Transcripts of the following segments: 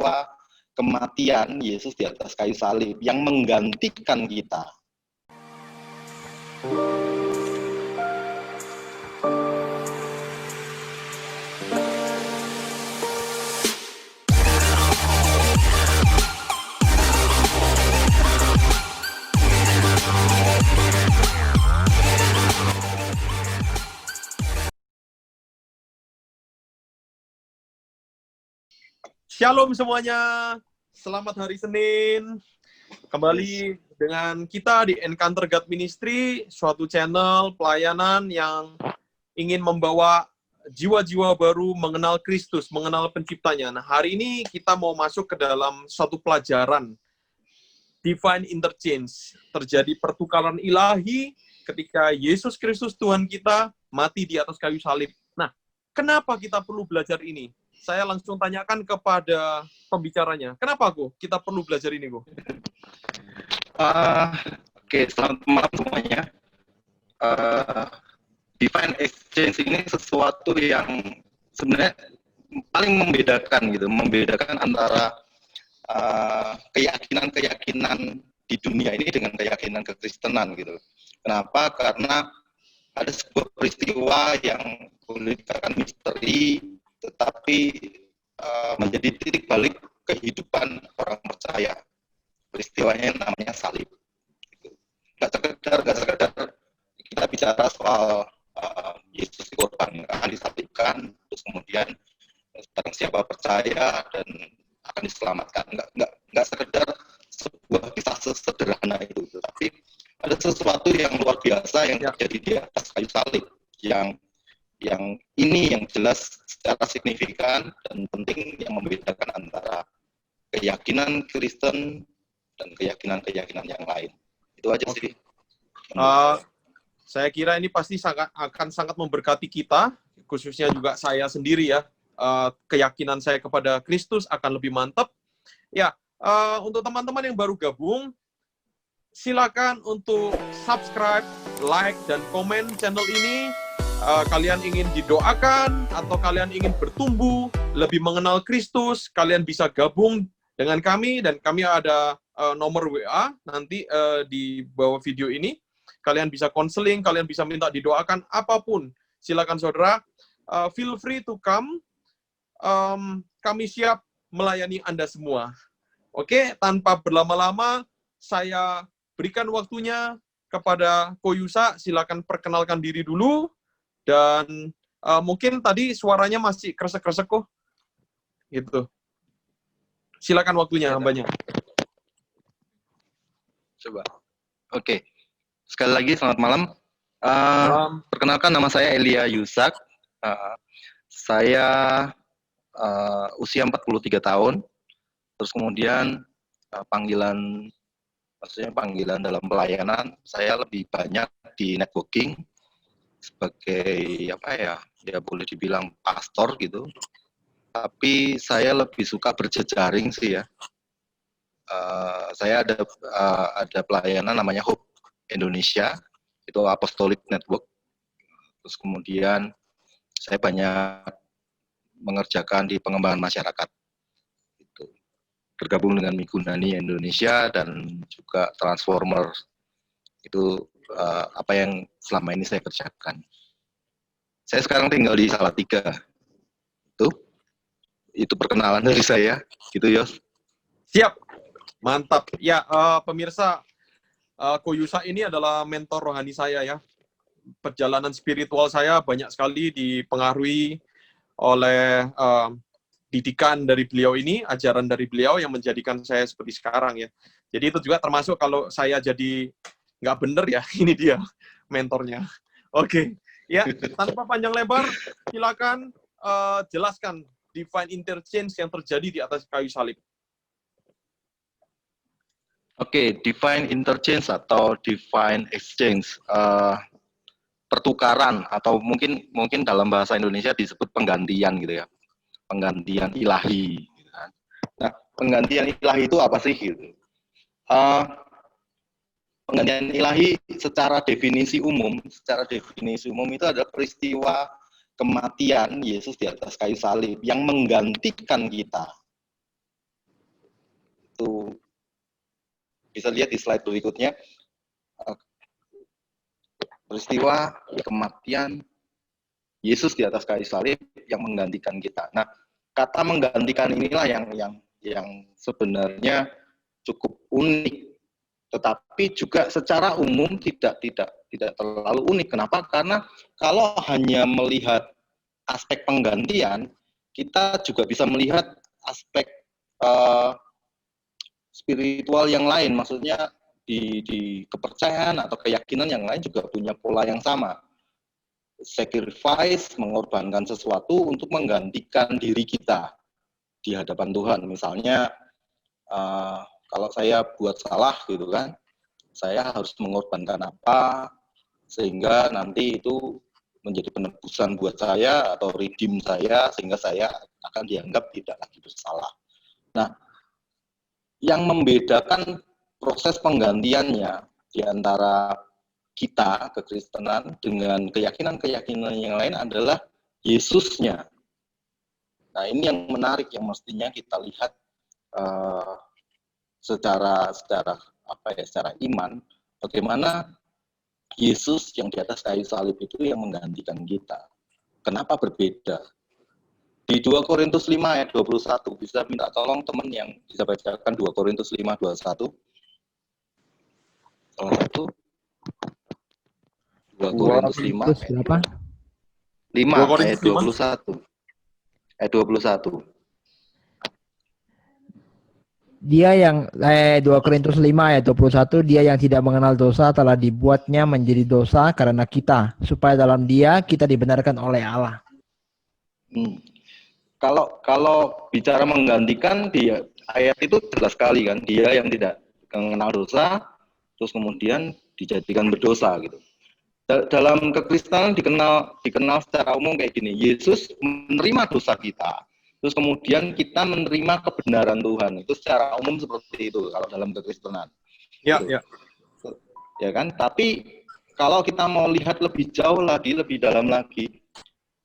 peristiwa kematian Yesus di atas kayu salib yang menggantikan kita. Shalom semuanya, selamat hari Senin. Kembali dengan kita di Encounter God Ministry, suatu channel pelayanan yang ingin membawa jiwa-jiwa baru mengenal Kristus, mengenal penciptanya. Nah, hari ini kita mau masuk ke dalam suatu pelajaran Divine Interchange. Terjadi pertukaran ilahi ketika Yesus Kristus Tuhan kita mati di atas kayu salib. Nah, kenapa kita perlu belajar ini? Saya langsung tanyakan kepada pembicaranya. Kenapa, Go? Kita perlu belajar ini, Go? Oke, selamat malam semuanya. Divine Exchange ini sesuatu yang sebenarnya paling membedakan antara keyakinan-keyakinan di dunia ini dengan keyakinan kekristenan gitu. Kenapa? Karena ada sebuah peristiwa yang boleh dikatakan misteri, tetapi menjadi titik balik kehidupan orang percaya. Peristiwanya namanya salib. Nggak sekedar kita bicara soal Yesus dikorbankan, disalibkan, terus kemudian barang siapa percaya dan akan diselamatkan. Nggak sekedar sebuah kisah sederhana itu, tetapi ada sesuatu yang luar biasa yang terjadi di atas kayu salib, yang ini yang jelas secara signifikan dan penting yang membedakan antara keyakinan Kristen dan keyakinan-keyakinan yang lain. Itu aja sih. Saya kira ini pasti akan sangat memberkati kita, khususnya juga saya sendiri ya. Keyakinan saya kepada Kristus akan lebih mantap. Ya, untuk teman-teman yang baru gabung, silakan untuk subscribe, like, dan komen channel ini. Kalian ingin didoakan atau kalian ingin bertumbuh, lebih mengenal Kristus, kalian bisa gabung dengan kami dan kami ada nomor WA nanti di bawah video ini. Kalian bisa konseling, kalian bisa minta didoakan apapun. Silakan saudara, feel free to come. Kami siap melayani Anda semua. Oke, tanpa berlama-lama saya berikan waktunya kepada Ko Yusa. Silakan perkenalkan diri dulu. Dan mungkin tadi suaranya masih kresek-kresek kok. Gitu. Silakan waktunya, hambanya. Coba. Oke. Sekali lagi, selamat malam. Perkenalkan, nama saya Elia Yusak. Saya usia 43 tahun. Terus kemudian panggilan dalam pelayanan, saya lebih banyak di networking. Sebagai ya boleh dibilang pastor gitu, tapi saya lebih suka berjejaring sih ya. Saya ada pelayanan namanya Hope Indonesia, itu Apostolic Network. Terus kemudian saya banyak mengerjakan di pengembangan masyarakat, itu bergabung dengan Migunani Indonesia dan juga Transformer. Itu apa yang selama ini saya kerjakan. Saya sekarang tinggal di Salatiga. Itu perkenalan dari saya, gitu Yos. Siap, mantap. Ya, pemirsa, Ko Yusa ini adalah mentor rohani saya ya. Perjalanan spiritual saya banyak sekali dipengaruhi oleh didikan dari beliau ini, ajaran dari beliau yang menjadikan saya seperti sekarang ya. Jadi itu juga termasuk kalau saya jadi nggak bener ya, ini dia mentornya. Oke, ya tanpa panjang lebar, silakan jelaskan Divine Interchange yang terjadi di atas kayu salib. Oke, Divine Interchange atau Divine Exchange, pertukaran atau mungkin dalam bahasa Indonesia disebut penggantian gitu ya, penggantian ilahi. Nah, penggantian ilahi itu apa sih gitu? Penggantian ilahi secara definisi umum itu adalah peristiwa kematian Yesus di atas kayu salib yang menggantikan kita. itu bisa lihat di slide berikutnya, peristiwa kematian Yesus di atas kayu salib yang menggantikan kita. Nah, kata menggantikan inilah yang sebenarnya cukup unik, tetapi juga secara umum tidak terlalu unik. Kenapa? Karena kalau hanya melihat aspek penggantian, kita juga bisa melihat aspek spiritual yang lain. Maksudnya di kepercayaan atau keyakinan yang lain juga punya pola yang sama. Sacrifice, mengorbankan sesuatu untuk menggantikan diri kita di hadapan Tuhan. Misalnya, kalau saya buat salah gitu kan, saya harus mengorbankan apa sehingga nanti itu menjadi penebusan buat saya atau redeem saya sehingga saya akan dianggap tidak lagi bersalah. Nah, yang membedakan proses penggantiannya di antara kita, kekristenan, dengan keyakinan-keyakinan yang lain adalah Yesusnya. Nah, ini yang menarik, yang mestinya kita lihat secara iman, bagaimana Yesus yang di atas kayu salib itu yang menggantikan kita. Kenapa berbeda? Di 2 Korintus 5 ayat 21, bisa minta tolong teman yang bisa bacakan 2 Korintus 5, 21. Salah satu. 2 Korintus 5 berapa? 5 ayat 21. Ayat 21. Dia yang 2 Korintus 5 ayat 21, dia yang tidak mengenal dosa telah dibuatnya menjadi dosa karena kita, supaya dalam dia kita dibenarkan oleh Allah. Kalau bicara menggantikan, dia ayat itu jelas sekali kan, dia yang tidak mengenal dosa terus kemudian dijadikan berdosa gitu. Dalam kekristenan dikenal secara umum kayak gini, Yesus menerima dosa kita, terus kemudian kita menerima kebenaran Tuhan. Itu secara umum seperti itu kalau dalam kekristenan. Ya, gitu. ya. Ya kan? Tapi kalau kita mau lihat lebih jauh lagi, lebih dalam lagi,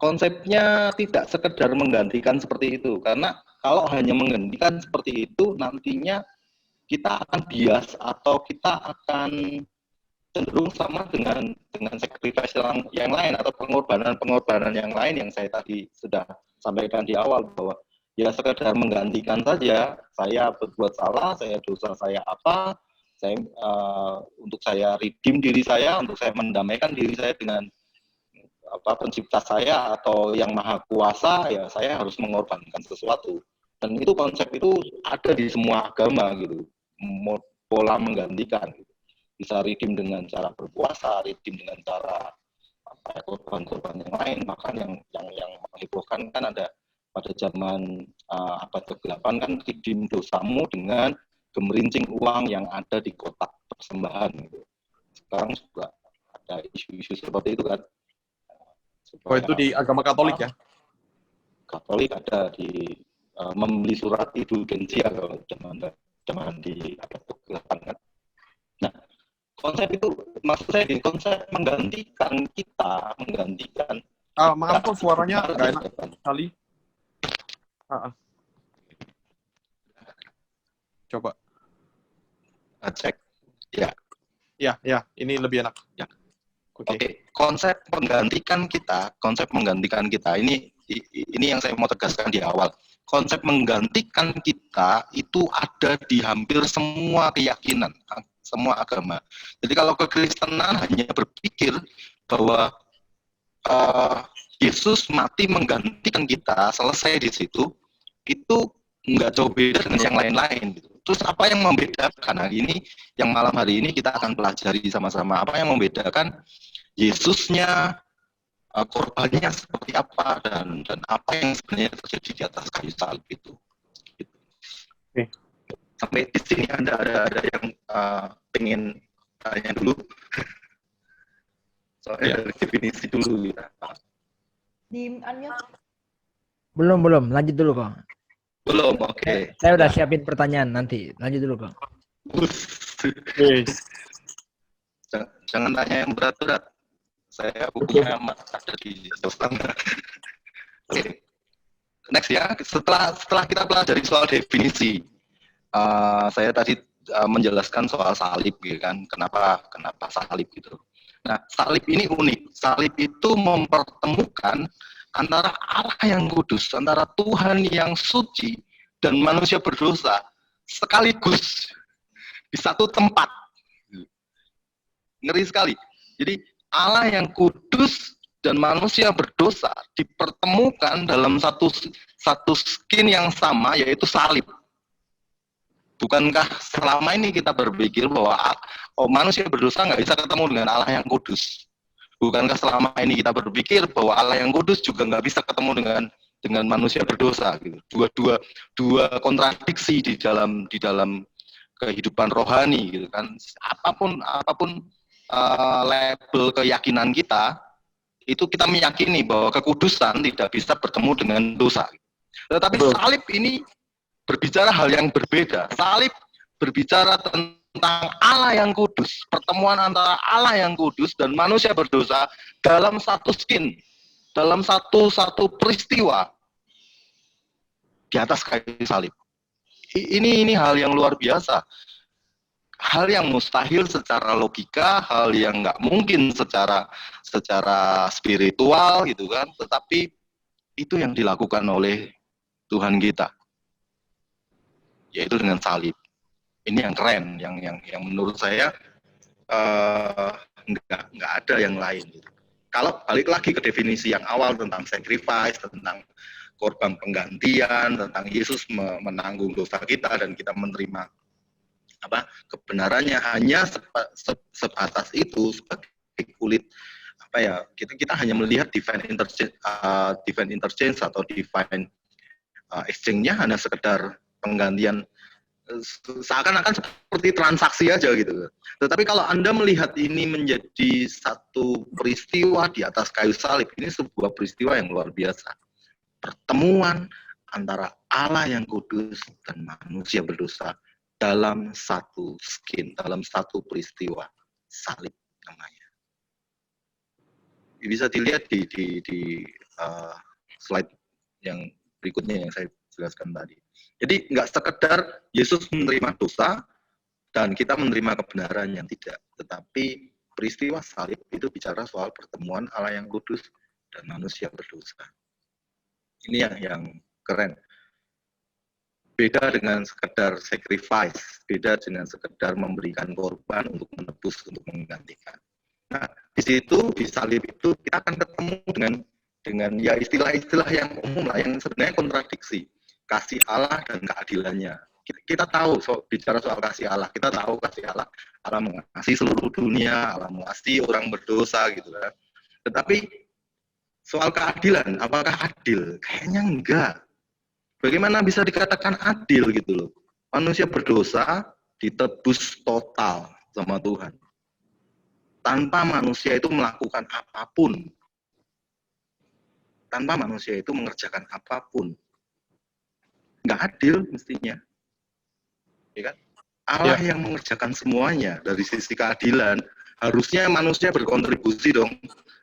konsepnya tidak sekedar menggantikan seperti itu. Karena kalau hanya menggantikan seperti itu, nantinya kita akan bias atau kita akan cenderung sama dengan sacrifice yang lain atau pengorbanan yang lain yang saya tadi sudah sampaikan di awal, bahwa ya sekedar menggantikan saja, saya berbuat salah, saya dosa saya apa, saya untuk saya redeem diri saya, untuk saya mendamaikan diri saya dengan pencipta saya atau yang maha kuasa, ya saya harus mengorbankan sesuatu. Dan itu konsep itu ada di semua agama gitu, pola menggantikan gitu. Bisa redeem dengan cara berpuasa, redeem dengan cara korban-korban yang lain. Bahkan yang menghebohkan kan ada pada zaman abad ke-8 kan, redeem dosamu dengan gemerincing uang yang ada di kotak persembahan gitu. Sekarang juga ada isu-isu seperti itu kan. Oh, itu di agama Katolik ya? Katolik ada di membeli surat indulgensia kalau zaman di abad ke-8 kan. Nah, konsep itu, maksud saya gini, konsep menggantikan kita, menggantikan. Maaf kok suaranya nggak enak sekali. Coba. Cek. Ya. Ya, ini lebih enak. Ya. Oke. Konsep menggantikan kita, ini yang saya mau tegaskan di awal. Konsep menggantikan kita itu ada di hampir semua keyakinan, semua agama. Jadi kalau kekristenan hanya berpikir bahwa Yesus mati menggantikan kita, selesai di situ, itu nggak jauh beda dengan yang lain-lain. Gitu. Terus apa yang membedakan? Nah, ini yang malam hari ini kita akan pelajari sama-sama. Apa yang membedakan Yesusnya, korbannya seperti apa, dan apa yang sebenarnya terjadi di atas kayu salib itu. Gitu. Oke. Sampai di sini ada yang pengen tanya dulu. Soalnya dari definisi dulu ya. Di unmute. Belum, lanjut dulu kok. Belum, oke. Saya udah siapin pertanyaan nanti, lanjut dulu kok. Jangan tanya yang berat-berat. Saya bukunya ada di sana. Oke. Next ya, setelah kita pelajari soal definisi, saya tadi menjelaskan soal salib gitu kan, kenapa salib gitu. Nah, salib ini unik. Salib itu mempertemukan antara Allah yang kudus, antara Tuhan yang suci dan manusia berdosa sekaligus di satu tempat. Ngeri sekali. Jadi Allah yang kudus dan manusia berdosa dipertemukan dalam satu skin yang sama, yaitu salib. Bukankah selama ini kita berpikir bahwa manusia berdosa nggak bisa ketemu dengan Allah yang kudus? Bukankah selama ini kita berpikir bahwa Allah yang kudus juga nggak bisa ketemu dengan manusia berdosa? Gitu. Dua kontradiksi di dalam kehidupan rohani, gitu kan? Apapun label keyakinan kita, itu kita meyakini bahwa kekudusan tidak bisa bertemu dengan dosa. Tetapi salib ini berbicara hal yang berbeda. Salib berbicara tentang Allah yang kudus, pertemuan antara Allah yang kudus dan manusia berdosa dalam satu skin, dalam satu peristiwa di atas kayu salib. Ini hal yang luar biasa, hal yang mustahil secara logika, hal yang nggak mungkin secara spiritual gitu kan, tetapi itu yang dilakukan oleh Tuhan kita, yaitu dengan salib. Ini yang keren, yang menurut saya nggak ada yang lain. Kalau balik lagi ke definisi yang awal tentang sacrifice, tentang korban penggantian, tentang Yesus menanggung dosa kita dan kita menerima kebenarannya hanya sebatas itu, sebagai kulit kita hanya melihat divine interchange atau divine exchange-nya hanya sekedar penggantian, seakan-akan seperti transaksi aja gitu. Tetapi kalau Anda melihat ini menjadi satu peristiwa di atas kayu salib, ini sebuah peristiwa yang luar biasa. Pertemuan antara Allah yang kudus dan manusia berdosa dalam satu skin, dalam satu peristiwa, salib namanya. Bisa dilihat di slide yang berikutnya yang saya jelaskan tadi. Jadi nggak sekedar Yesus menerima dosa dan kita menerima kebenaran yang tidak, tetapi peristiwa salib itu bicara soal pertemuan Allah yang kudus dan manusia berdosa. Ini yang keren. Beda dengan sekedar sacrifice, beda dengan sekedar memberikan korban untuk menebus, untuk menggantikan. Nah, di situ, di salib itu kita akan ketemu dengan ya istilah-istilah yang umum lah, yang sebenarnya kontradiksi. Kasih Allah dan keadilannya. Kita tahu, bicara soal kasih Allah, kita tahu kasih Allah mengasihi seluruh dunia, Allah mengasihi orang berdosa gitu kan. Tetapi soal keadilan, apakah adil? Kayaknya enggak. Bagaimana bisa dikatakan adil gitu loh? Manusia berdosa ditebus total sama Tuhan. Tanpa manusia itu melakukan apapun. Tanpa manusia itu mengerjakan apapun. Enggak adil mestinya. Ya kan? Allah yang mengerjakan semuanya dari sisi keadilan. Harusnya manusia berkontribusi dong.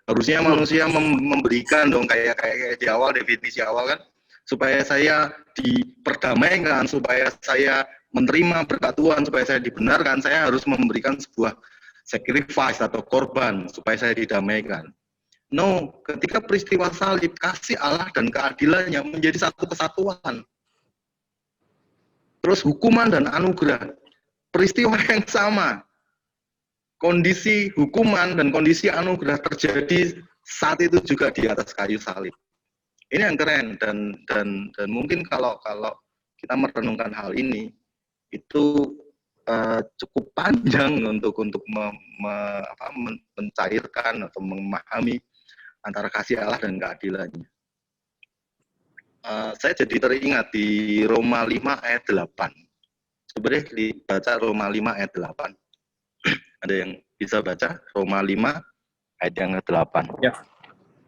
Harusnya manusia memberikan dong, kayak di awal, definisi awal kan, supaya saya diperdamaikan, supaya saya menerima berkat Tuhan, supaya saya dibenarkan, saya harus memberikan sebuah sacrifice atau korban supaya saya didamaikan. No, ketika peristiwa salib, kasih Allah dan keadilannya menjadi satu kesatuan. Terus hukuman dan anugerah, peristiwa yang sama. Kondisi hukuman dan kondisi anugerah terjadi saat itu juga di atas kayu salib. Ini yang keren, dan mungkin kalau kita merenungkan hal ini itu cukup panjang untuk mencairkan atau memahami antara kasih Allah dan keadilannya. Saya jadi teringat di Roma 5 ayat 8. Sebenarnya dibaca Roma 5 ayat 8. Ada yang bisa baca Roma 5 ayat yang ke-8? Ya.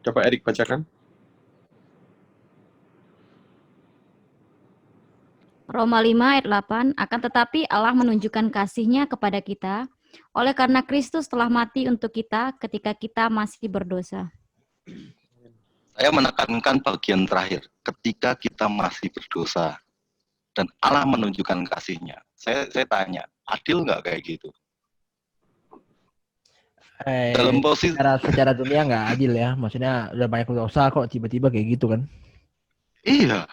Coba Erik bacakan. Roma 5 ayat 8, akan tetapi Allah menunjukkan kasih-Nya kepada kita, oleh karena Kristus telah mati untuk kita ketika kita masih berdosa. Saya menekankan bagian terakhir, ketika kita masih berdosa. dan Allah menunjukkan kasihnya. Saya tanya, adil nggak kayak gitu? Dalam posisi Secara dunia nggak adil ya. Maksudnya udah banyak dosa kok tiba-tiba kayak gitu kan. iya,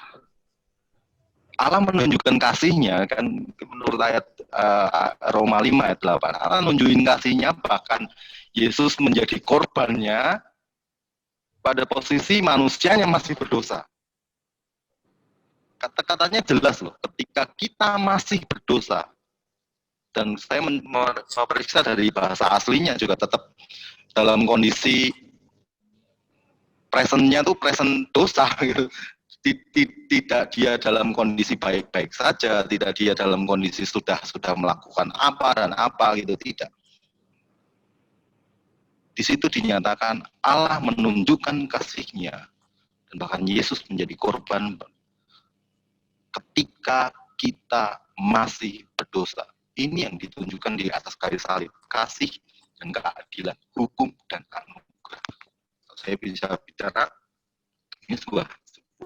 Allah menunjukkan kasihnya kan menurut ayat Roma 5 ayat 8. Allah nunjukin kasihnya, bahkan Yesus menjadi korbannya pada posisi manusia yang masih berdosa. Kata-katanya jelas loh, ketika kita masih berdosa, dan saya memeriksa dari bahasa aslinya juga tetap dalam kondisi presentnya tuh present dosa gitu. Tidak dia dalam kondisi baik-baik saja, tidak dia dalam kondisi sudah melakukan apa dan apa gitu, tidak. Di situ dinyatakan Allah menunjukkan kasihnya, dan bahkan Yesus menjadi korban ketika kita masih berdosa. Ini yang ditunjukkan di atas kayu salib, kasih dan keadilan, hukum dan anugerah. Saya bisa bicara ini sebuah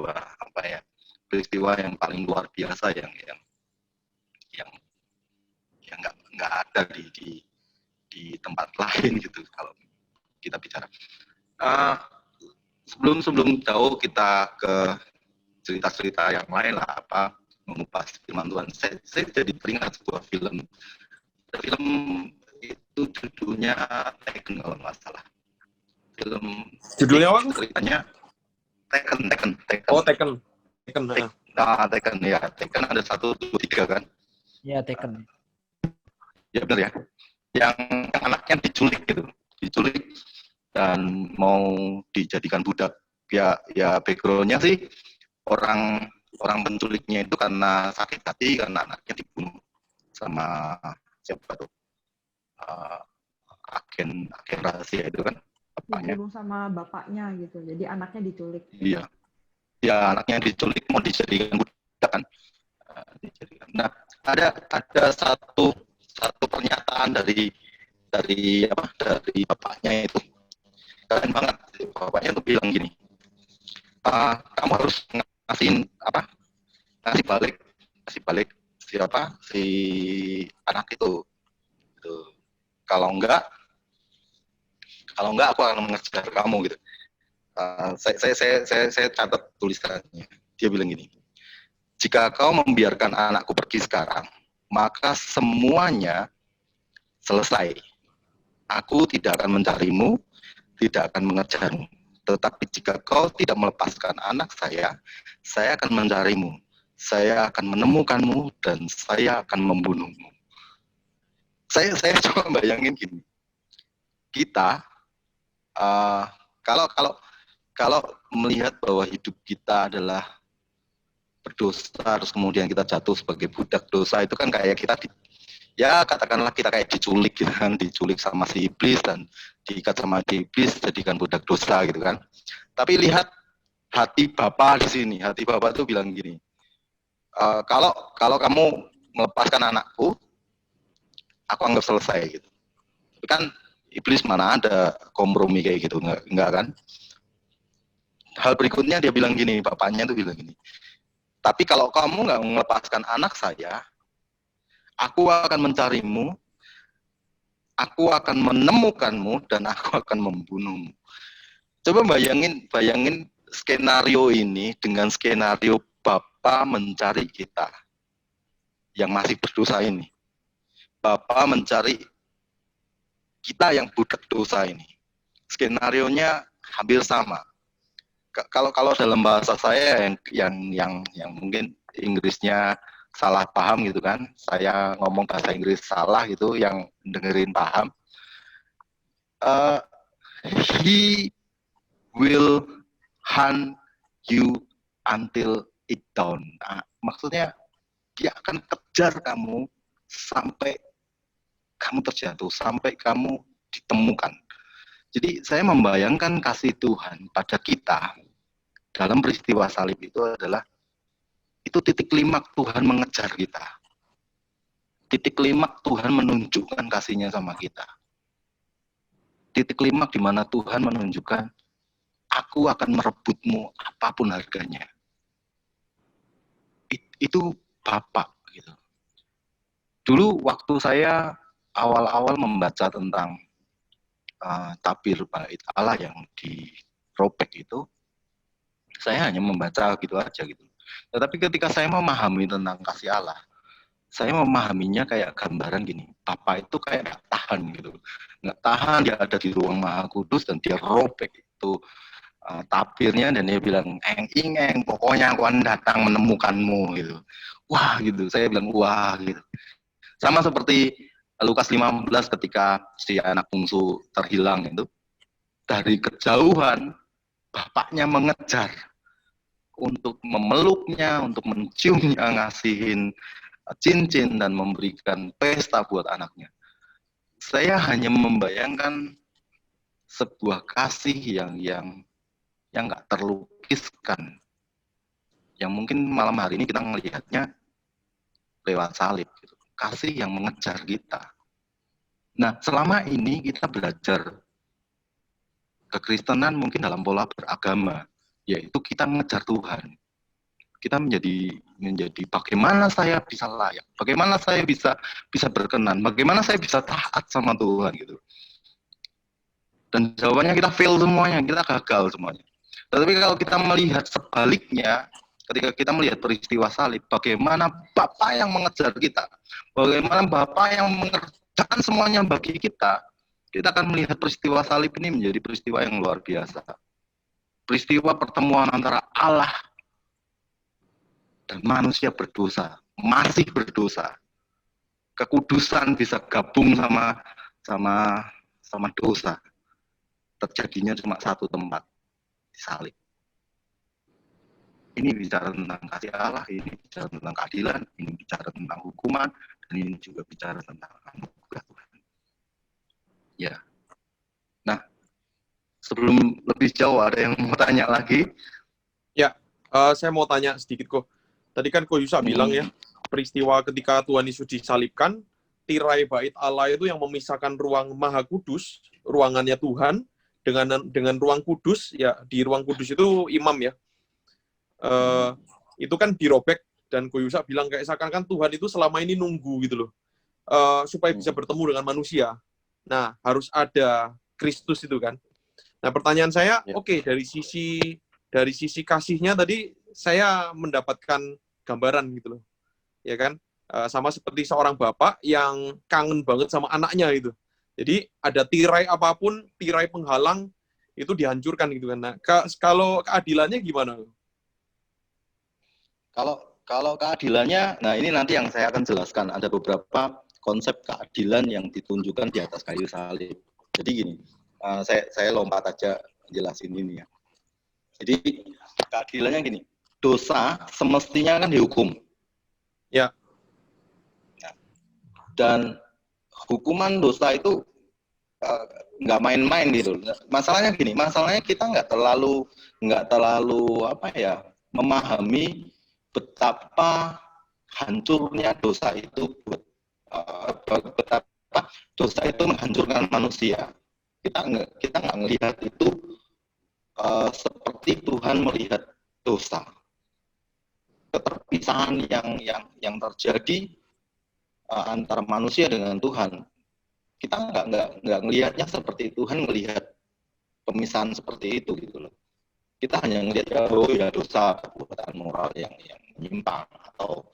apa ya, peristiwa yang paling luar biasa yang nggak ada di tempat lain gitu kalau kita bicara. Sebelum jauh kita ke cerita-cerita yang lain lah, apa mengupas firman Tuhan, saya jadi teringat sebuah film itu judulnya Taken kalau nggak salah. Film Judulnya apa? ceritanya Taken. Oh, Taken. Taken ya. Taken ada 1, 2, 3 kan? Iya, Taken. Ya benar ya. Yang anaknya diculik gitu. Diculik dan mau dijadikan budak. Ya background-nya sih orang penculiknya itu karena sakit hati karena anaknya dibunuh sama siapa tuh? Agen rahasia itu kan. Dibunuh sama bapaknya gitu. Jadi anaknya diculik. Iya. Ya anaknya diculik mau dijadikan budak kan. Nah, ada satu pernyataan dari bapaknya itu. Keren banget. Bapaknya tuh bilang gini. Kamu harus ngasih balik si anak itu. Gitu. Kalau enggak aku akan mengejar kamu gitu. Saya catat tulisannya. Dia bilang gini, jika kau membiarkan anakku pergi sekarang, maka semuanya selesai. Aku tidak akan mencarimu, tidak akan mengejarmu. Tetapi jika kau tidak melepaskan anak saya akan mencarimu. Saya akan menemukanmu dan saya akan membunuhmu. Saya coba bayangin gini. Kita kalau melihat bahwa hidup kita adalah berdosa, terus kemudian kita jatuh sebagai budak dosa, itu kan kayak kita katakanlah kita kayak diculik gitu kan, diculik sama si iblis dan diikat sama si iblis jadikan budak dosa gitu kan. Tapi lihat hati Bapa di sini, hati Bapa tuh bilang gini, kalau kamu melepaskan anakku, aku anggap selesai gitu. Tapi kan iblis mana ada kompromi kayak gitu, enggak kan? Hal berikutnya dia bilang gini, bapaknya tuh bilang gini, tapi kalau kamu nggak melepaskan anak saya, aku akan mencarimu, aku akan menemukanmu, dan aku akan membunuhmu. Coba bayangin skenario ini dengan skenario Bapa mencari kita yang masih berdosa ini. Bapa mencari kita yang budak dosa ini. Skenarionya hampir sama. Kalau dalam bahasa saya yang mungkin Inggrisnya salah paham gitu kan, saya ngomong bahasa Inggris salah gitu, yang dengerin paham. He will hunt you until it down. Nah, maksudnya dia akan kejar kamu sampai kamu terjatuh, sampai kamu ditemukan. Jadi saya membayangkan kasih Tuhan pada kita dalam peristiwa salib itu adalah itu titik klimak Tuhan mengejar kita. Titik klimak Tuhan menunjukkan kasihnya sama kita. Titik klimak di mana Tuhan menunjukkan, aku akan merebutmu apapun harganya. Itu Bapak gitu. Dulu waktu saya awal-awal membaca tentang tabir bait Allah yang dirobek itu, saya hanya membaca gitu aja gitu. Tetapi ketika saya memahami tentang kasih Allah, saya memahaminya kayak gambaran gini, Bapak itu kayak nggak tahan gitu, nggak tahan, dia ada di ruang Maha Kudus dan dia robek itu tabirnya, dan dia bilang, eng, pokoknya aku akan datang menemukanmu gitu. Wah gitu, saya bilang wah gitu. Sama seperti Lukas 15 ketika si anak bungsu terhilang itu, dari kejauhan bapaknya mengejar untuk memeluknya, untuk menciumnya, ngasihin cincin dan memberikan pesta buat anaknya. Saya hanya membayangkan sebuah kasih yang nggak terlukiskan, yang mungkin malam hari ini kita melihatnya lewat salib, gitu. Kasih yang mengejar kita. Nah, selama ini kita belajar kekristenan mungkin dalam pola beragama, yaitu kita mengejar Tuhan. Kita menjadi bagaimana saya bisa layak, bagaimana saya bisa berkenan, bagaimana saya bisa taat sama Tuhan gitu. Dan jawabannya kita fail semuanya, kita gagal semuanya. Tetapi kalau kita melihat sebaliknya, ketika kita melihat peristiwa salib, bagaimana Bapa yang mengejar kita, bagaimana Bapa yang mengerjakan semuanya bagi kita akan melihat peristiwa salib ini menjadi peristiwa yang luar biasa. Peristiwa pertemuan antara Allah dan manusia berdosa, masih berdosa. Kekudusan bisa gabung sama dosa. Terjadinya cuma satu tempat, di salib. Ini bicara tentang kasih Allah, ini bicara tentang keadilan, ini bicara tentang hukuman, dan ini juga bicara tentang anugerah Tuhan. Ya. Nah, sebelum lebih jauh, ada yang mau tanya lagi? Ya, saya mau tanya sedikit kok. Tadi kan Ko Yusa bilang ya, peristiwa ketika Tuhan Yesus disalibkan, tirai bait Allah itu yang memisahkan ruang Maha Kudus, ruangannya Tuhan, dengan ruang kudus, ya di ruang kudus itu imam ya. Itu kan dirobek, dan Ko Yusa bilang kayak seakan-akan Tuhan itu selama ini nunggu gitu loh, supaya bisa bertemu dengan manusia. Nah, harus ada Kristus itu kan. Nah, pertanyaan saya, oke, dari sisi kasihnya tadi saya mendapatkan gambaran gitu loh. Ya kan? Sama seperti seorang bapak yang kangen banget sama anaknya gitu. Jadi ada tirai apapun, tirai penghalang itu dihancurkan gitu kan. Nah, kalau keadilannya gimana? Kalau keadilannya, nah ini nanti yang saya akan jelaskan. Ada beberapa konsep keadilan yang ditunjukkan di atas kayu salib. Jadi gini, saya lompat aja jelasin ini ya. Jadi keadilannya gini, dosa semestinya kan dihukum. Ya. Nah, dan hukuman dosa itu nggak main-main gitu. Masalahnya gini, masalahnya kita nggak terlalu apa ya, memahami betapa hancurnya dosa itu, betapa dosa itu menghancurkan manusia. Kita nggak melihat itu seperti Tuhan melihat dosa. Keterpisahan yang terjadi antara manusia dengan Tuhan, kita nggak melihatnya seperti Tuhan melihat pemisahan seperti itu gitu loh. Kita hanya melihat ya dosa, perbuatan moral yang menyimpang, atau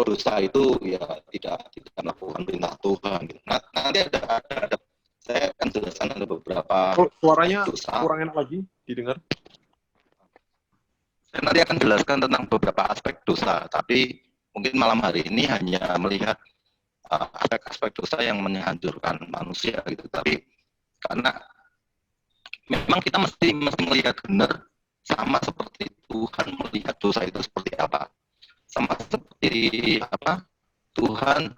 dosa itu ya tidak melakukan perintah Tuhan gitu. Nah, nanti ada saya akan jelaskan ada beberapa suaranya dosa. kurang enak lagi didengar. Saya nanti akan jelaskan tentang beberapa aspek dosa, tapi mungkin malam hari ini hanya melihat aspek-aspek dosa yang menghancurkan manusia gitu. Tapi karena memang kita mesti melihat benar, sama seperti Tuhan melihat dosa itu seperti apa, sama seperti apa Tuhan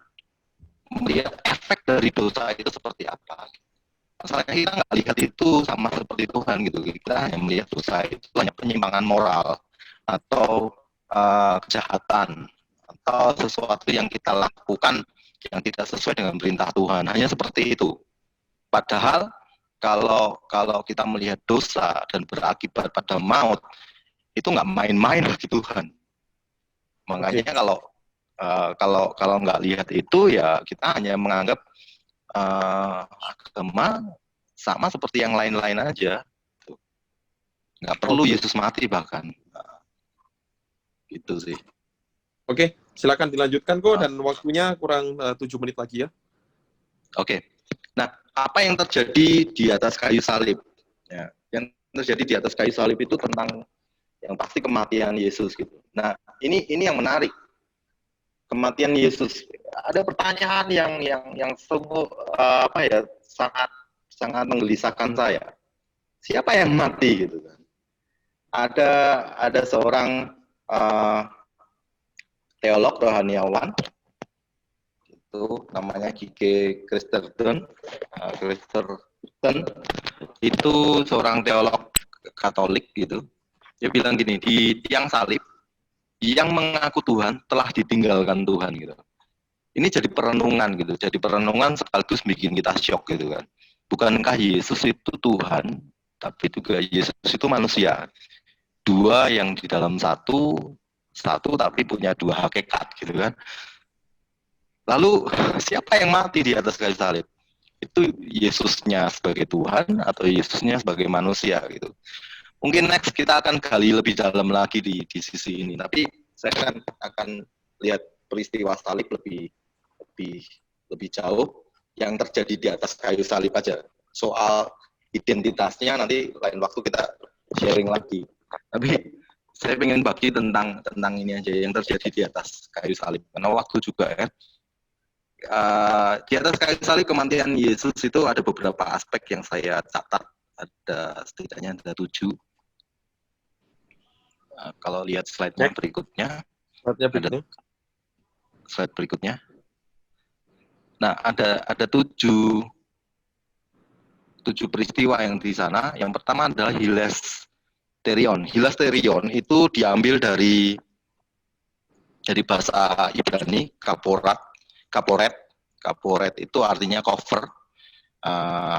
melihat efek dari dosa itu seperti apa. Masalahnya kita nggak lihat itu sama seperti Tuhan gitu. Kita hanya melihat dosa itu hanya penyimpangan moral atau kejahatan atau sesuatu yang kita lakukan yang tidak sesuai dengan perintah Tuhan. Hanya seperti itu. Padahal kalau kita melihat dosa dan berakibat pada maut, itu nggak main-main bagi Tuhan. Makanya Kalau nggak lihat itu ya kita hanya menganggap agama sama seperti yang lain-lain aja. Nggak perlu Yesus mati bahkan. Gitu sih. Oke, silakan dilanjutkan kok, dan waktunya kurang 7 menit lagi ya. Oke. Nah, apa yang terjadi di atas kayu salib? Ya, yang terjadi di atas kayu salib itu tentang yang pasti kematian Yesus gitu. Nah, ini yang menarik. Kematian Yesus. Ada pertanyaan yang sungguh sangat menggelisahkan saya. Siapa yang mati gitu kan? Ada seorang teolog rohaniawan itu namanya G.K. Chesterton. Chesterton itu seorang teolog Katolik gitu. Dia bilang gini, di tiang salib yang mengaku Tuhan telah ditinggalkan Tuhan gitu. Ini jadi perenungan gitu. Jadi perenungan sekaligus bikin kita shock gitu kan. Bukankah Yesus itu Tuhan, tapi juga Yesus itu manusia. Dua yang di dalam satu tapi punya dua hakikat gitu kan. Lalu siapa yang mati di atas kayu salib? Itu Yesusnya sebagai Tuhan atau Yesusnya sebagai manusia gitu. Mungkin next kita akan gali lebih dalam lagi di sisi ini. Tapi saya akan lihat peristiwa salib lebih jauh yang terjadi di atas kayu salib aja. Soal identitasnya nanti lain waktu kita sharing lagi. Tapi saya ingin bagi tentang ini aja yang terjadi di atas kayu salib. Karena waktu juga ya. Di atas kayu salib kematian Yesus itu ada beberapa aspek yang saya catat. Setidaknya ada 7. Kalau lihat slide-nya berikutnya. Slide berikutnya. Nah, ada 7 peristiwa yang di sana. Yang pertama adalah hilasterion. Hilasterion itu diambil dari bahasa Ibrani kaporet. Kaporet itu artinya cover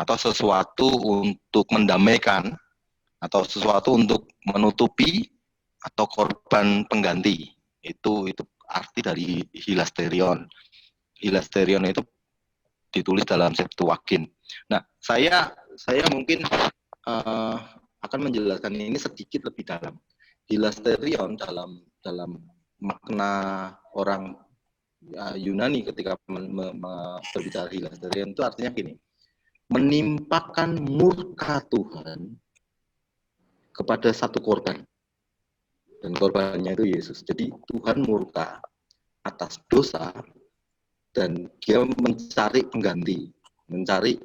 atau sesuatu untuk mendamaikan atau sesuatu untuk menutupi atau korban pengganti. Itu arti dari hilasterion. Hilasterion itu ditulis dalam Septuagint. Nah, saya mungkin akan menjelaskan ini sedikit lebih dalam. Hilasterion dalam makna orang Yunani ketika berbicara hilasterion itu artinya gini, menimpakan murka Tuhan kepada satu korban, dan korbannya itu Yesus. Jadi Tuhan murka atas dosa dan dia mencari pengganti, mencari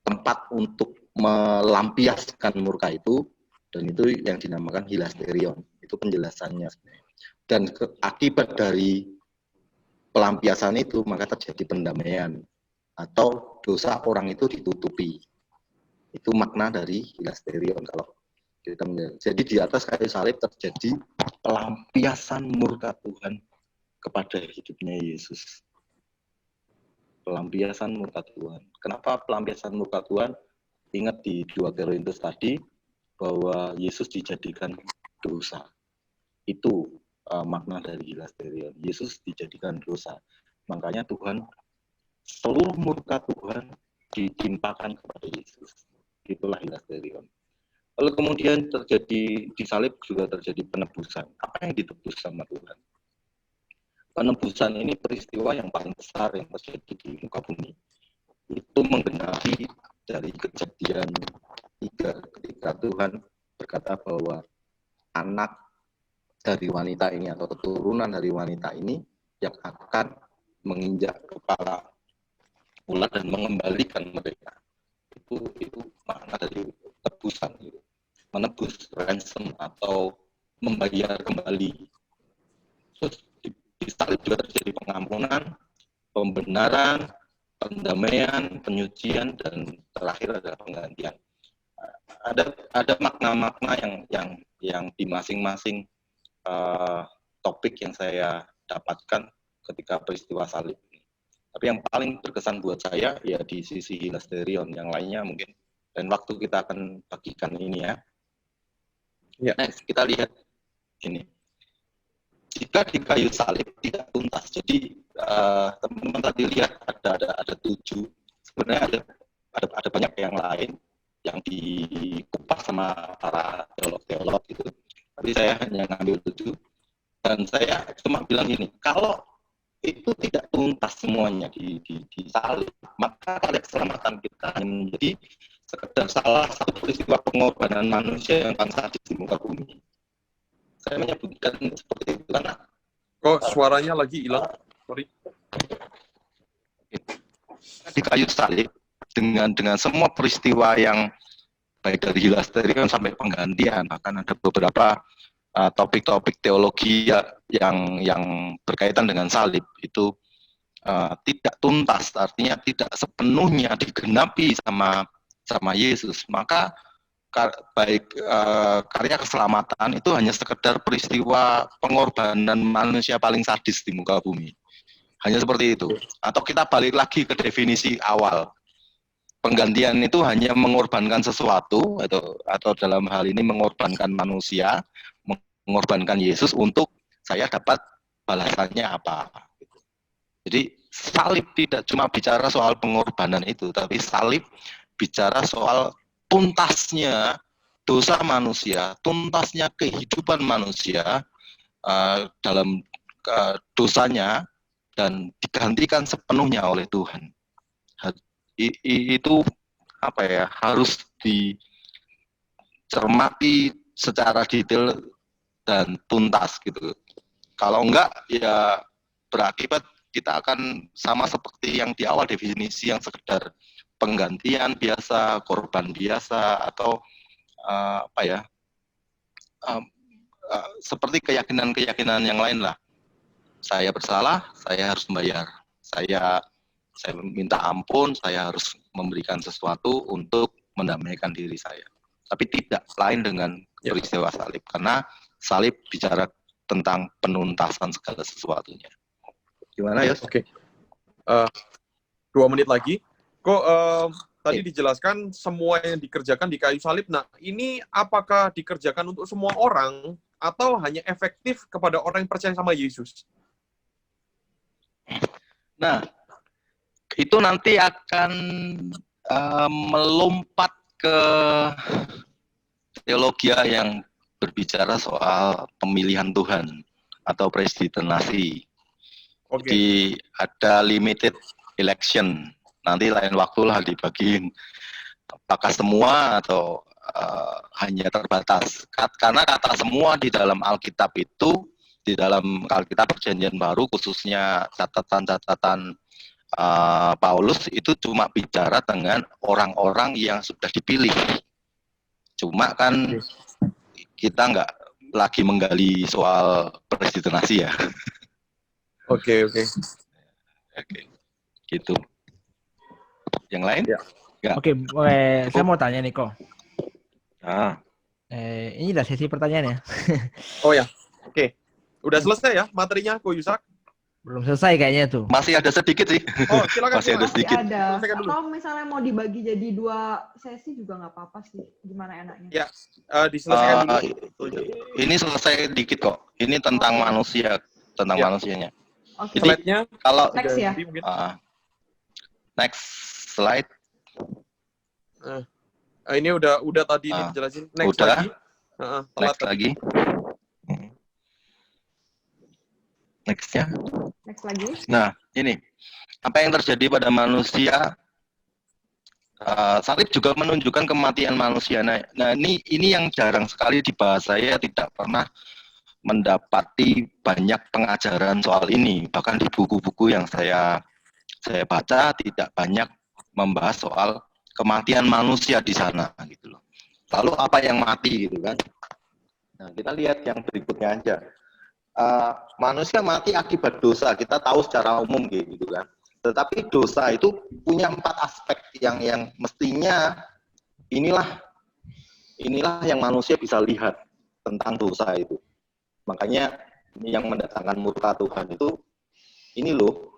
tempat untuk melampiaskan murka itu, dan itu yang dinamakan hilasterion. Itu penjelasannya sebenarnya. Dan akibat dari pelampiasan itu maka terjadi pendamaian atau dosa orang itu ditutupi. Itu makna dari hilasterion kalau kita melihat. Jadi di atas kayu salib terjadi pelampiasan murka Tuhan kepada hidupnya Yesus. Pelampiasan murka Tuhan. Kenapa pelampiasan murka Tuhan? Ingat di 2 Korintus tadi bahwa Yesus dijadikan dosa. Itu makna dari hilasterion. Yesus dijadikan dosa. Makanya Tuhan, seluruh murka Tuhan ditimpakan kepada Yesus. Itulah hilasterion. Lalu kemudian terjadi di salib juga terjadi penebusan. Apa yang ditebus sama Tuhan? Penebusan ini peristiwa yang paling besar yang terjadi di muka bumi. Itu menggenapi dari Kejadian 3 ketika Tuhan berkata bahwa anak dari wanita ini atau keturunan dari wanita ini yang akan menginjak kepala ular dan mengembalikan mereka. Itu makna dari tebusan, menebus, ransom atau membayar kembali. Terus di salib juga terjadi pengampunan, pembenaran, pendamaian, penyucian, dan terakhir adalah penggantian. Ada makna-makna yang di masing-masing topik yang saya dapatkan ketika peristiwa salib ini. Tapi yang paling berkesan buat saya ya di sisi hilasterion, yang lainnya mungkin dan waktu kita akan bagikan ini ya. Next kita lihat ini. jika di kayu salib tidak tuntas. Jadi teman-teman tadi lihat ada 7. Sebenarnya ada banyak yang lain yang dikupas sama para teolog gitu. Tapi saya hanya ngambil 7 dan saya cuma bilang gini, kalau itu tidak tuntas semuanya di salib, maka tali keselamatan kita hanya menjadi sekedar salah satu peristiwa pengorbanan manusia yang akan sadis di muka bumi. Saya menyebutkan seperti itu karena Kok suaranya lagi hilang? Sorry. di kayu salib dengan semua peristiwa yang baik dari hilasterion sampai penggantian, bahkan ada beberapa topik-topik teologi yang berkaitan dengan salib itu tidak tuntas, artinya tidak sepenuhnya digenapi sama Yesus. Maka baik karya keselamatan itu hanya sekedar peristiwa pengorbanan manusia paling sadis di muka bumi. Hanya seperti itu. Atau kita balik lagi ke definisi awal. Penggantian itu hanya mengorbankan sesuatu atau dalam hal ini mengorbankan manusia, mengorbankan Yesus untuk saya dapat balasannya apa. Jadi salib tidak cuma bicara soal pengorbanan itu, tapi salib bicara soal tuntasnya dosa manusia, tuntasnya kehidupan manusia dalam dosanya dan digantikan sepenuhnya oleh Tuhan. Itu apa ya, harus dicermati secara detail dan tuntas gitu. Kalau enggak ya berakibat kita akan sama seperti yang di awal definisi yang sekedar penggantian biasa, korban biasa atau seperti keyakinan-keyakinan yang lain lah. Saya bersalah, saya harus membayar. Saya minta ampun, saya harus memberikan sesuatu untuk mendamaikan diri saya. Tapi tidak lain dengan peristiwa salib, karena salib bicara tentang penuntasan segala sesuatunya. Gimana, Yos? Oke. 2 menit lagi. Kok tadi dijelaskan semua yang dikerjakan di kayu salib. Nah, ini apakah dikerjakan untuk semua orang atau hanya efektif kepada orang yang percaya sama Yesus? Nah, itu nanti akan melompat ke teologi yang berbicara soal pemilihan Tuhan atau predestinasi. Oke. Jadi ada limited election. Nanti lain waktu lah dibagiin apakah semua atau hanya terbatas. Karena kata semua di dalam Alkitab itu, di dalam Alkitab Perjanjian Baru khususnya catatan-catatan Paulus itu cuma bicara dengan orang-orang yang sudah dipilih. Cuma kan kita nggak lagi menggali soal predestinasi ya. Oke. Gitu. Yang lain? Ya. Oke, saya mau tanya nih kok. Ini udah sesi pertanyaannya. Oh ya. Oke. Udah selesai ya materinya, Ko Yusak? Belum selesai kayaknya tuh. Masih ada sedikit sih. Oh, silakan. Masih ada sedikit. Ada. Selesaikan dulu. Atau misalnya mau dibagi jadi 2 sesi juga nggak apa-apa sih. Gimana enaknya? Ya, diselesaikan dulu. Ini selesai dikit kok. Ini tentang manusia, tentang manusianya. Oke. Jadi Slide-nya kalau Next ya. next slide. Ini udah tadi ini dijelasin. Next udah. lagi. Telat Next lagi. Next-nya. Next lagi. Nah, ini apa yang terjadi pada manusia? Salib juga menunjukkan kematian manusia. Nah, ini yang jarang sekali dibahas. Saya tidak pernah mendapati banyak pengajaran soal ini. Bahkan di buku-buku yang saya baca tidak banyak membahas soal kematian manusia di sana gitu loh. Lalu apa yang mati gitu kan? Nah, kita lihat yang berikutnya aja. Manusia mati akibat dosa, kita tahu secara umum gitu kan. Tetapi dosa itu punya 4 aspek yang mestinya inilah yang manusia bisa lihat tentang dosa itu. Makanya yang mendatangkan murka Tuhan itu ini loh,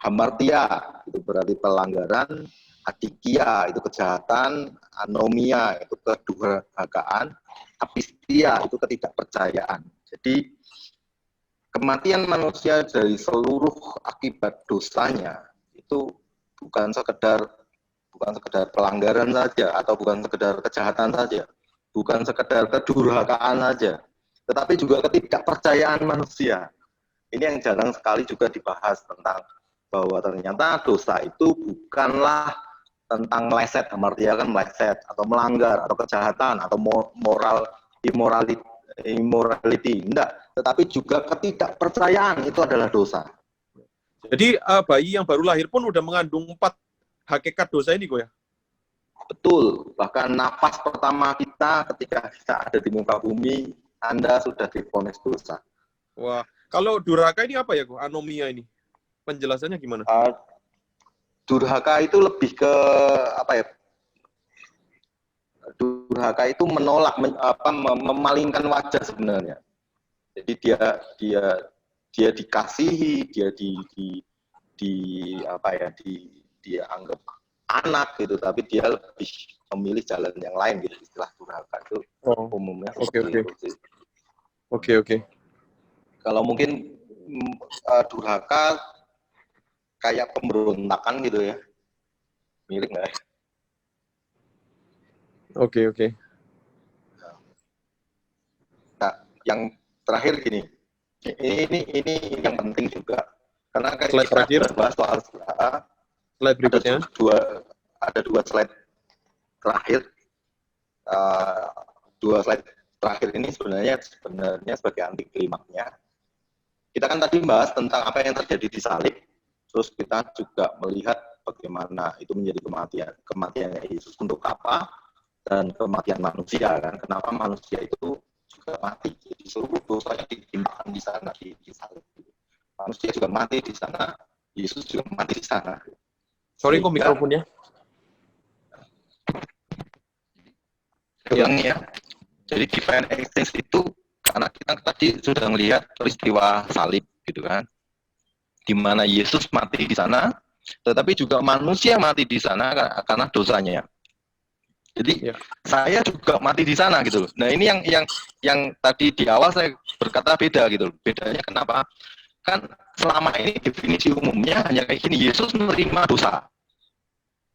hamartia itu berarti pelanggaran, adikia itu kejahatan, anomia itu kedurhakaan, apistia itu ketidakpercayaan. Jadi kematian manusia dari seluruh akibat dosanya itu bukan sekedar pelanggaran saja atau bukan sekedar kejahatan saja, bukan sekedar kedurhakaan saja, tetapi juga ketidakpercayaan manusia. Ini yang jarang sekali juga dibahas tentang bahwa ternyata dosa itu bukanlah tentang meleset, artinya kan meleset atau melanggar atau kejahatan atau immorality, enggak, tetapi juga ketidakpercayaan itu adalah dosa. Jadi bayi yang baru lahir pun udah mengandung 4 hakikat dosa ini kok ya? Betul, bahkan napas pertama kita ketika kita ada di muka bumi, Anda sudah divonis dosa. Wah, kalau durhaka ini apa ya kok? Anomia ini. Penjelasannya gimana? Durhaka itu lebih ke apa ya? Durhaka itu menolak, memalingkan wajah sebenarnya. Jadi dia dikasihi, dia dianggap anak gitu, tapi dia lebih memilih jalan yang lain gitu. Istilah durhaka itu umumnya seperti itu sih. Oke. Kalau mungkin durhaka kayak pemberontakan gitu ya, mirip nggak ya? Oke. Nah, yang terakhir gini, ini yang penting juga, karena Slide terakhir. bahas soal Slide berikutnya. Ada dua slide terakhir. Dua slide terakhir ini sebenarnya sebagai anti klimaknya. Kita kan tadi bahas tentang apa yang terjadi di salib, terus kita juga melihat bagaimana itu menjadi kematian Yesus untuk apa, dan kematian manusia kan. Kenapa manusia itu juga mati? Jadi seluruh dosanya ditimpakan di sana di salib. Manusia juga mati di sana, Yesus juga mati di sana. Sorry kok mikrofonnya. Ya. Jadi divine exchange itu karena kita tadi sudah melihat peristiwa salib gitu kan, di mana Yesus mati di sana, tetapi juga manusia mati di sana karena dosanya. Jadi saya juga mati di sana gitu loh. Nah ini yang tadi di awal saya berkata beda gitu loh. Bedanya kenapa? Kan selama ini definisi umumnya hanya kayak gini, Yesus menerima dosa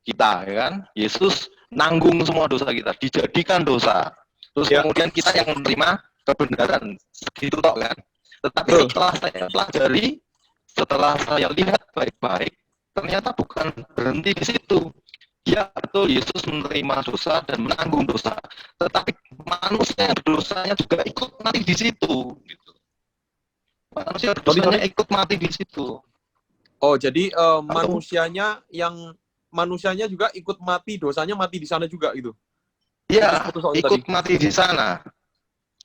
kita, ya kan? Yesus nanggung semua dosa kita, dijadikan dosa. Terus kemudian kita yang menerima kebenaran, gitu toh kan? Tetapi setelah saya pelajari, setelah saya lihat baik-baik, ternyata bukan berhenti di situ. Ya betul, Yesus menerima dosa dan menanggung dosa, tetapi manusia berdosanya juga ikut mati di situ. Gitu. Manusia berdosanya ikut mati di situ. Oh, jadi manusianya juga ikut mati, dosanya mati di sana juga gitu? Iya, ikut mati di sana.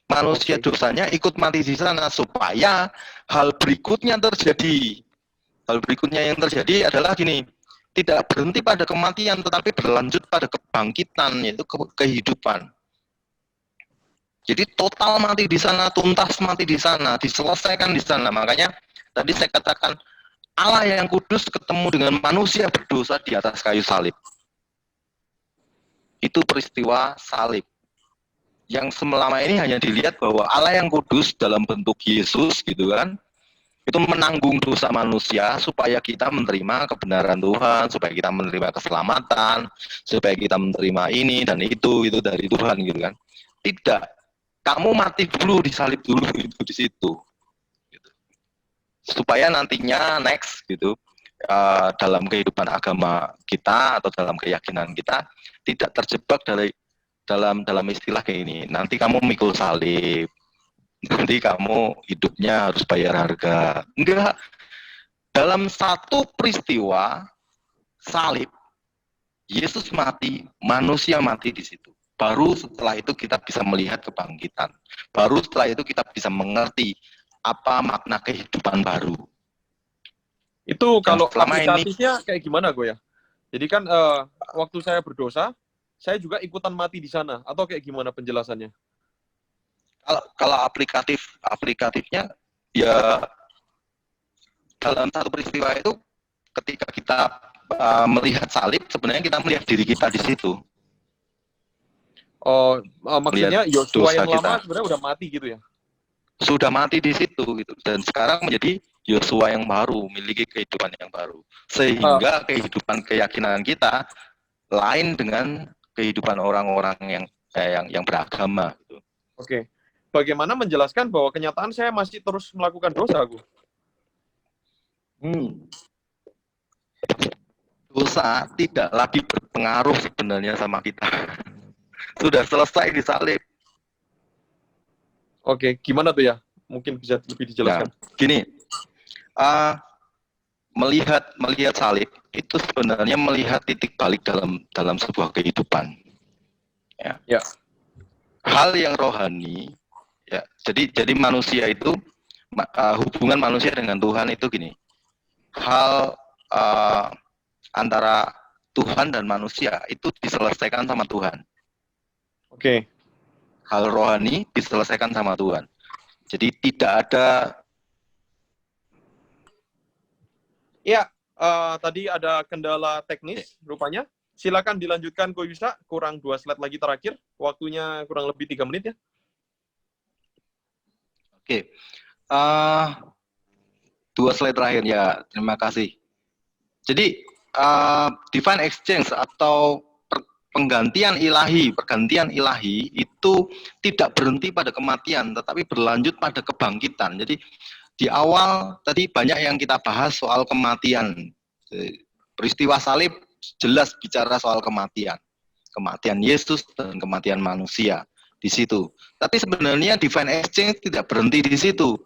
Manusia dosanya ikut mati di sana supaya hal berikutnya terjadi. Hal berikutnya yang terjadi adalah gini, tidak berhenti pada kematian, tetapi berlanjut pada kebangkitan, yaitu kehidupan. Jadi total mati di sana, tuntas mati di sana, diselesaikan di sana. Makanya tadi saya katakan Allah yang kudus ketemu dengan manusia berdosa di atas kayu salib. Itu peristiwa salib. Yang selama ini hanya dilihat bahwa Allah yang kudus dalam bentuk Yesus gitu kan, itu menanggung dosa manusia supaya kita menerima kebenaran Tuhan, supaya kita menerima keselamatan, supaya kita menerima ini dan itu dari Tuhan gitu kan. Tidak, kamu mati dulu, disalib dulu itu di situ, gitu. Supaya nantinya next gitu dalam kehidupan agama kita atau dalam keyakinan kita tidak terjebak dalam istilah kayak ini. Nanti kamu mikul salib. Nanti kamu hidupnya harus bayar harga. Enggak. Dalam satu peristiwa salib, Yesus mati, manusia mati di situ. Baru setelah itu kita bisa melihat kebangkitan. Baru setelah itu kita bisa mengerti apa makna kehidupan baru. Itu kalau aplikatifnya kayak gimana gue ya? Jadi kan waktu saya berdosa, saya juga ikutan mati di sana. Atau kayak gimana penjelasannya? Kalau aplikatifnya ya dalam satu peristiwa itu ketika kita melihat salib, sebenarnya kita melihat diri kita di situ. Oh, maksudnya Yosua yang lama sebenarnya udah mati gitu ya? sudah mati di situ gitu. Dan sekarang menjadi Yosua yang baru, memiliki kehidupan yang baru. Sehingga kehidupan keyakinan kita lain dengan kehidupan orang-orang yang beragama gitu. Oke. Bagaimana menjelaskan bahwa kenyataan saya masih terus melakukan dosa, Gu? Dosa tidak lagi berpengaruh sebenarnya sama kita. Sudah selesai disalib. Oke, gimana tuh ya? Mungkin bisa lebih dijelaskan. Nah, gini, melihat salib itu sebenarnya melihat titik balik dalam sebuah kehidupan. Ya. Hal yang rohani, ya. Jadi manusia itu hubungan manusia dengan Tuhan itu gini. Hal antara Tuhan dan manusia itu diselesaikan sama Tuhan. Oke. Hal rohani diselesaikan sama Tuhan. Jadi tidak ada. Ya, tadi ada kendala teknis rupanya. Silakan dilanjutkan, Ko Yusa. Kurang 2 slide lagi terakhir. Waktunya kurang lebih 3 menit ya. Oke. 2 slide terakhir ya. Terima kasih. Jadi divine exchange atau pergantian ilahi itu tidak berhenti pada kematian, tetapi berlanjut pada kebangkitan. Jadi di awal tadi banyak yang kita bahas soal kematian. Peristiwa salib jelas bicara soal kematian Yesus dan kematian manusia di situ. Tapi sebenarnya divine exchange tidak berhenti di situ.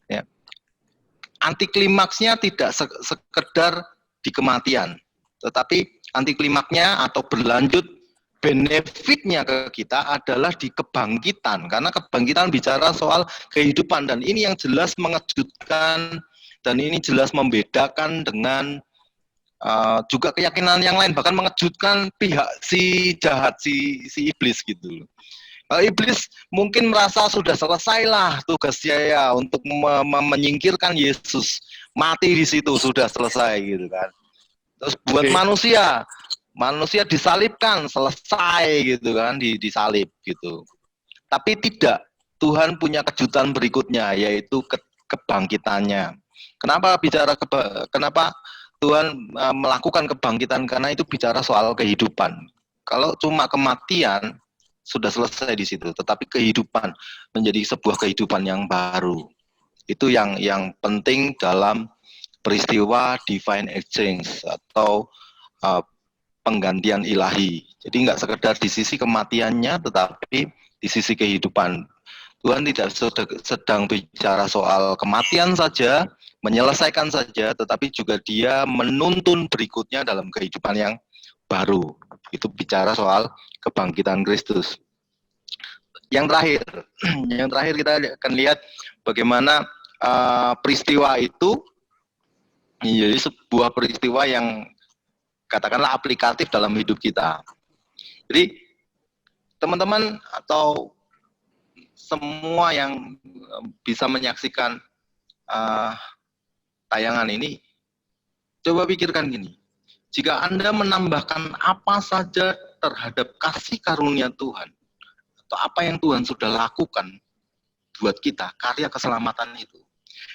Ya. Antiklimaksnya tidak sekedar di kematian, tetapi antiklimaksnya atau berlanjut benefitnya ke kita adalah di kebangkitan, karena kebangkitan bicara soal kehidupan, dan ini yang jelas mengejutkan dan ini jelas membedakan dengan juga keyakinan yang lain, bahkan mengejutkan pihak si jahat, si iblis gitu. Iblis mungkin merasa sudah selesailah tugasnya ya untuk menyingkirkan Yesus, mati di situ sudah selesai gitu kan. Terus buat manusia disalibkan, selesai gitu kan, disalib gitu. Tapi tidak, Tuhan punya kejutan berikutnya, yaitu kebangkitannya. Kenapa Tuhan melakukan kebangkitan? Karena itu bicara soal kehidupan. Kalau cuma kematian sudah selesai di situ, tetapi kehidupan menjadi sebuah kehidupan yang baru. Itu yang penting dalam peristiwa divine exchange atau penggantian ilahi. Jadi nggak sekedar di sisi kematiannya, tetapi di sisi kehidupan. Tuhan tidak sedang bicara soal kematian saja, menyelesaikan saja, tetapi juga Dia menuntun berikutnya dalam kehidupan yang baru. Itu bicara soal kebangkitan Kristus. Yang terakhir kita akan lihat bagaimana peristiwa itu menjadi sebuah peristiwa yang katakanlah aplikatif dalam hidup kita. Jadi teman-teman atau semua yang bisa menyaksikan tayangan ini, coba pikirkan gini, jika Anda menambahkan apa saja terhadap kasih karunia Tuhan, atau apa yang Tuhan sudah lakukan buat kita, karya keselamatan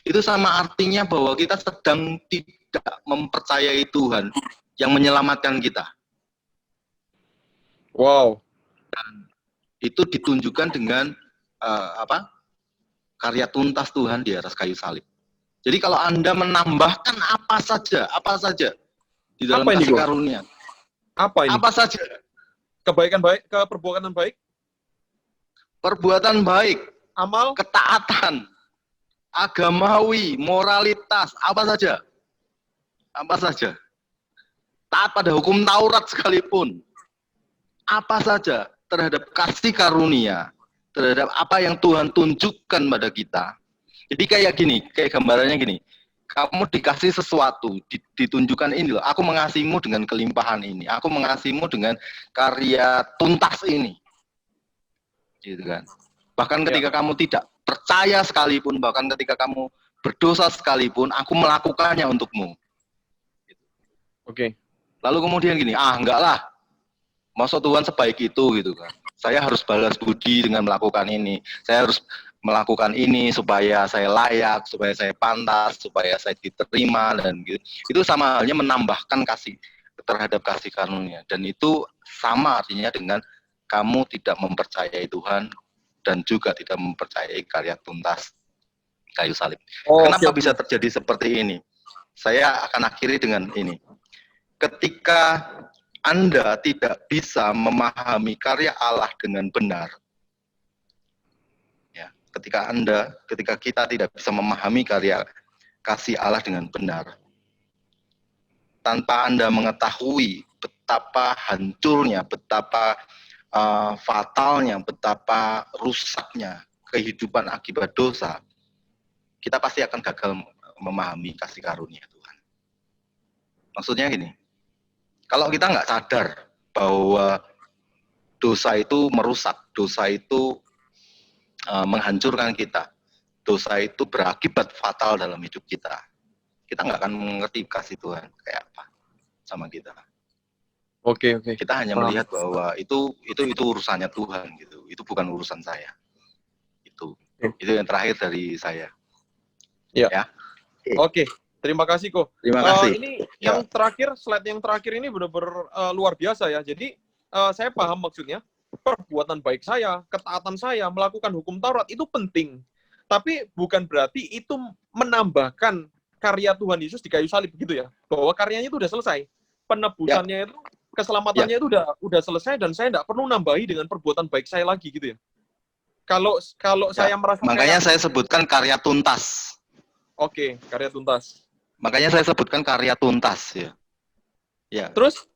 itu sama artinya bahwa kita sedang tidak mempercayai Tuhan yang menyelamatkan kita. Wow. Dan itu ditunjukkan dengan karya tuntas Tuhan di atas kayu salib. Jadi kalau Anda menambahkan apa saja di dalam kasih karunia. Apa ini? Apa saja? Kebaikan baik, perbuatan baik. Perbuatan baik, amal, ketaatan, agamawi, moralitas, apa saja. Taat pada hukum Taurat sekalipun. Apa saja terhadap kasih karunia, terhadap apa yang Tuhan tunjukkan pada kita. Jadi kayak gambarannya gini. Kamu dikasih sesuatu, ditunjukkan ini loh, aku mengasihimu dengan kelimpahan ini, aku mengasihimu dengan karya tuntas ini. Gitu kan. Bahkan ketika kamu tidak percaya sekalipun, bahkan ketika kamu berdosa sekalipun, aku melakukannya untukmu. Oke. Lalu kemudian gini, enggak lah, masa Tuhan sebaik itu gitu kan. Saya harus balas budi dengan melakukan ini. Saya harus melakukan ini supaya saya layak, supaya saya pantas, supaya saya diterima dan gitu. Itu sama halnya menambahkan kasih terhadap kasih karunia, dan itu sama artinya dengan kamu tidak mempercayai Tuhan dan juga tidak mempercayai karya tuntas kayu salib. Kenapa bisa terjadi seperti ini? Saya akan akhiri dengan ini. Ketika Anda tidak bisa memahami karya Allah dengan benar, ketika kita tidak bisa memahami karya kasih Allah dengan benar, tanpa Anda mengetahui betapa hancurnya, betapa fatalnya, betapa rusaknya kehidupan akibat dosa, kita pasti akan gagal memahami kasih karunia Tuhan. Maksudnya gini, kalau kita nggak sadar bahwa dosa itu merusak, dosa itu menghancurkan kita, dosa itu berakibat fatal dalam hidup kita, kita nggak akan mengerti kasih Tuhan kayak apa sama kita. Oke. Kita hanya melihat bahwa itu urusannya Tuhan gitu, itu bukan urusan saya. Itu yang terakhir dari saya. Ya. Oke. Terima kasih kok. Terima kasih. Ini yang terakhir, slide yang terakhir ini benar-benar luar biasa ya. Jadi saya paham maksudnya. Perbuatan baik saya, ketaatan saya, melakukan hukum Taurat itu penting. Tapi bukan berarti itu menambahkan karya Tuhan Yesus di kayu salib begitu ya. Bahwa karyanya itu udah selesai. Penebusannya itu, keselamatannya itu udah selesai dan saya tidak perlu nambahi dengan perbuatan baik saya lagi gitu ya. Kalau saya merasa makanya saya sebutkan karya tuntas. Oke, karya tuntas. Makanya saya sebutkan karya tuntas ya. Ya. Terus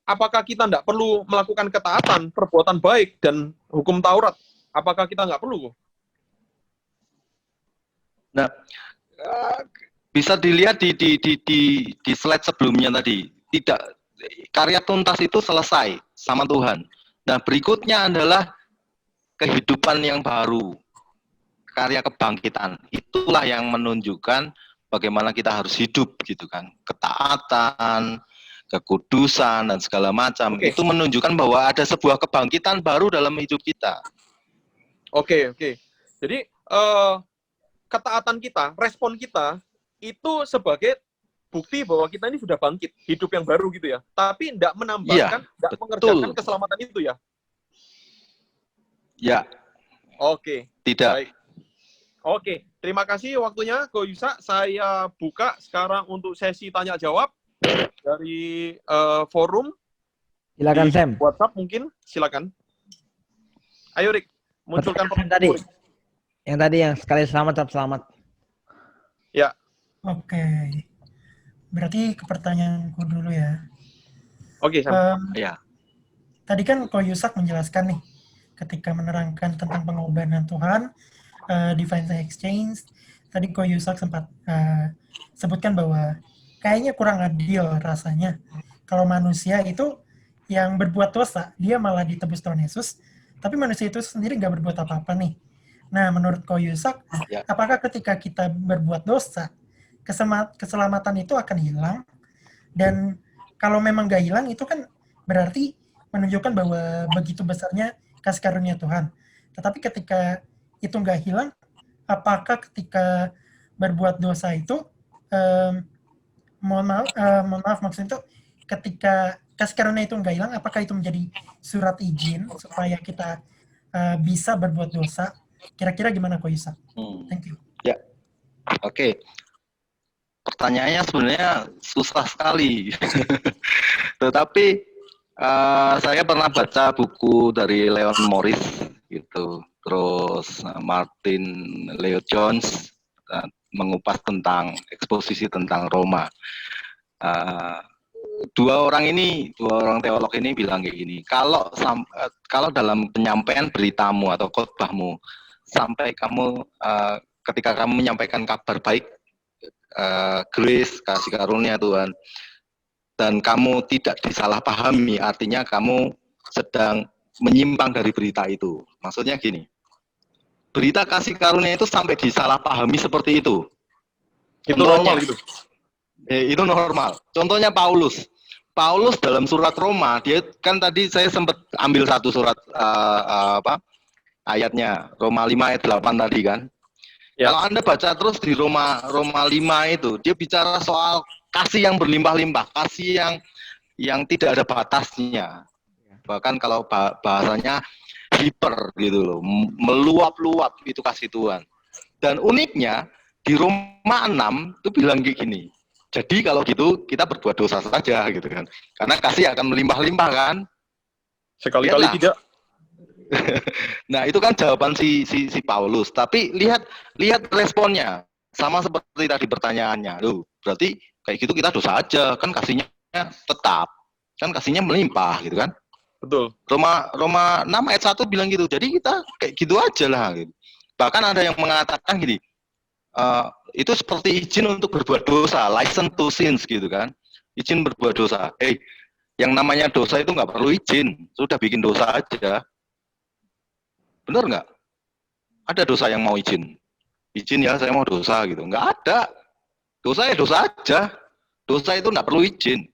apakah kita tidak perlu melakukan ketaatan, perbuatan baik dan hukum Taurat? Apakah kita nggak perlu? Nah, bisa dilihat di slide sebelumnya tadi. Tidak, karya tuntas itu selesai sama Tuhan. Nah, berikutnya adalah kehidupan yang baru, karya kebangkitan. Itulah yang menunjukkan bagaimana kita harus hidup gitu kan. Ketaatan, kekudusan dan segala macam. Itu menunjukkan bahwa ada sebuah kebangkitan baru dalam hidup kita. Oke. Jadi ketaatan kita, respon kita itu sebagai bukti bahwa kita ini sudah bangkit, hidup yang baru gitu ya. Tapi tidak menambahkan, tidak mengerjakan keselamatan itu ya. Ya. Oke. Tidak. Baik. Oke, terima kasih waktunya Ko Yusak. Saya buka sekarang untuk sesi tanya jawab dari forum. Silakan Sam. WhatsApp mungkin, silakan. Ayo Rick, munculkan tadi. Yang tadi yang sekali selamat. Ya. Oke. Berarti ke pertanyaanku dulu ya. Oke, Sam. Ya. Tadi kan Ko Yusak menjelaskan nih, ketika menerangkan tentang pengorbanan Tuhan, Divine Exchange, tadi Ko Yusak sempat sebutkan bahwa kayaknya kurang adil rasanya kalau manusia itu yang berbuat dosa, dia malah ditebus Tuhan Yesus, tapi manusia itu sendiri nggak berbuat apa-apa nih. Nah, menurut Ko Yusak, apakah ketika kita berbuat dosa, keselamatan itu akan hilang? Dan kalau memang nggak hilang, itu kan berarti menunjukkan bahwa begitu besarnya kasih karunia Tuhan. Tetapi ketika itu nggak hilang, apakah ketika berbuat dosa itu, mohon maaf maksudnya itu, ketika kasih karunia itu nggak hilang, apakah itu menjadi surat izin supaya kita bisa berbuat dosa? Kira-kira gimana Ko Yusak? Thank you. Ya, oke. Pertanyaannya sebenarnya susah sekali. Tetapi saya pernah baca buku dari Leon Morris gitu, terus Martin Lloyd Jones mengupas tentang eksposisi tentang Roma. Dua orang teolog ini bilang kayak gini, kalau dalam penyampaian beritamu atau khotbahmu, sampai kamu ketika kamu menyampaikan kabar baik, grace, kasih karunia Tuhan, dan kamu tidak disalahpahami, artinya kamu sedang menyimpang dari berita itu. Maksudnya gini, berita kasih karunia itu sampai disalahpahami seperti itu. Itu normal gitu. Itu normal. Contohnya Paulus dalam surat Roma, dia kan tadi saya sempat ambil satu surat ayatnya, Roma 5 ayat 8 tadi kan. Ya. Kalau Anda baca terus di Roma 5 itu, dia bicara soal kasih yang berlimpah-limpah, kasih yang tidak ada batasnya. Bahkan kalau bahasanya hiper gitu loh, meluap-luap itu kasih Tuhan. Dan uniknya di Roma 6 itu bilang kayak gini. Jadi kalau gitu kita berbuat dosa saja gitu kan. Karena kasih akan melimpah-limpah kan. Sekali-kali Lihatlah. tidak. Nah, itu kan jawaban si Paulus. Tapi lihat responnya. Sama seperti tadi pertanyaannya. Loh, berarti kayak gitu kita dosa aja, kan kasihnya tetap. Kan kasihnya melimpah gitu kan. Betul. Roma 6 ayat 1 bilang gitu. Jadi kita kayak gitu aja lah gitu. Bahkan ada yang mengatakan gini, itu seperti izin untuk berbuat dosa, license to sins gitu kan. Izin berbuat dosa. Yang namanya dosa itu nggak perlu izin, sudah bikin dosa aja. Benar nggak? Ada dosa yang mau izin? Izin ya, saya mau dosa gitu. Nggak ada. Dosa ya dosa aja. Dosa itu nggak perlu izin.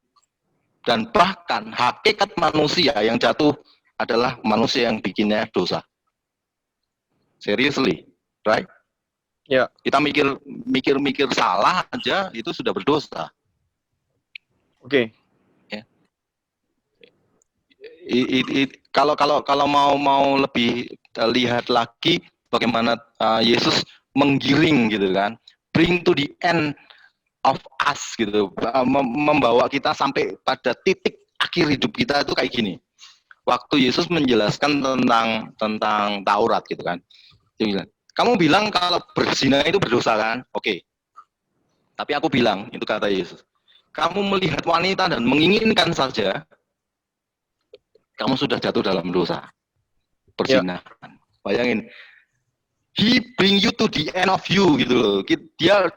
Dan bahkan hakikat manusia yang jatuh adalah manusia yang bikinnya dosa. Seriously, right? Ya. Kita mikir salah aja itu sudah berdosa. Oke. Ya. Kalau mau lebih lihat lagi bagaimana Yesus menggiring gitu kan, bring to the end of us gitu, membawa kita sampai pada titik akhir hidup kita itu kayak gini. Waktu Yesus menjelaskan tentang Taurat gitu kan, dia bilang, kamu bilang kalau berzina itu berdosa kan? Oke. Tapi aku bilang, itu kata Yesus, kamu melihat wanita dan menginginkan saja, kamu sudah jatuh dalam dosa. Perzinahan. Ya. Bayangin, he bring you to the end of you gitu loh. Dia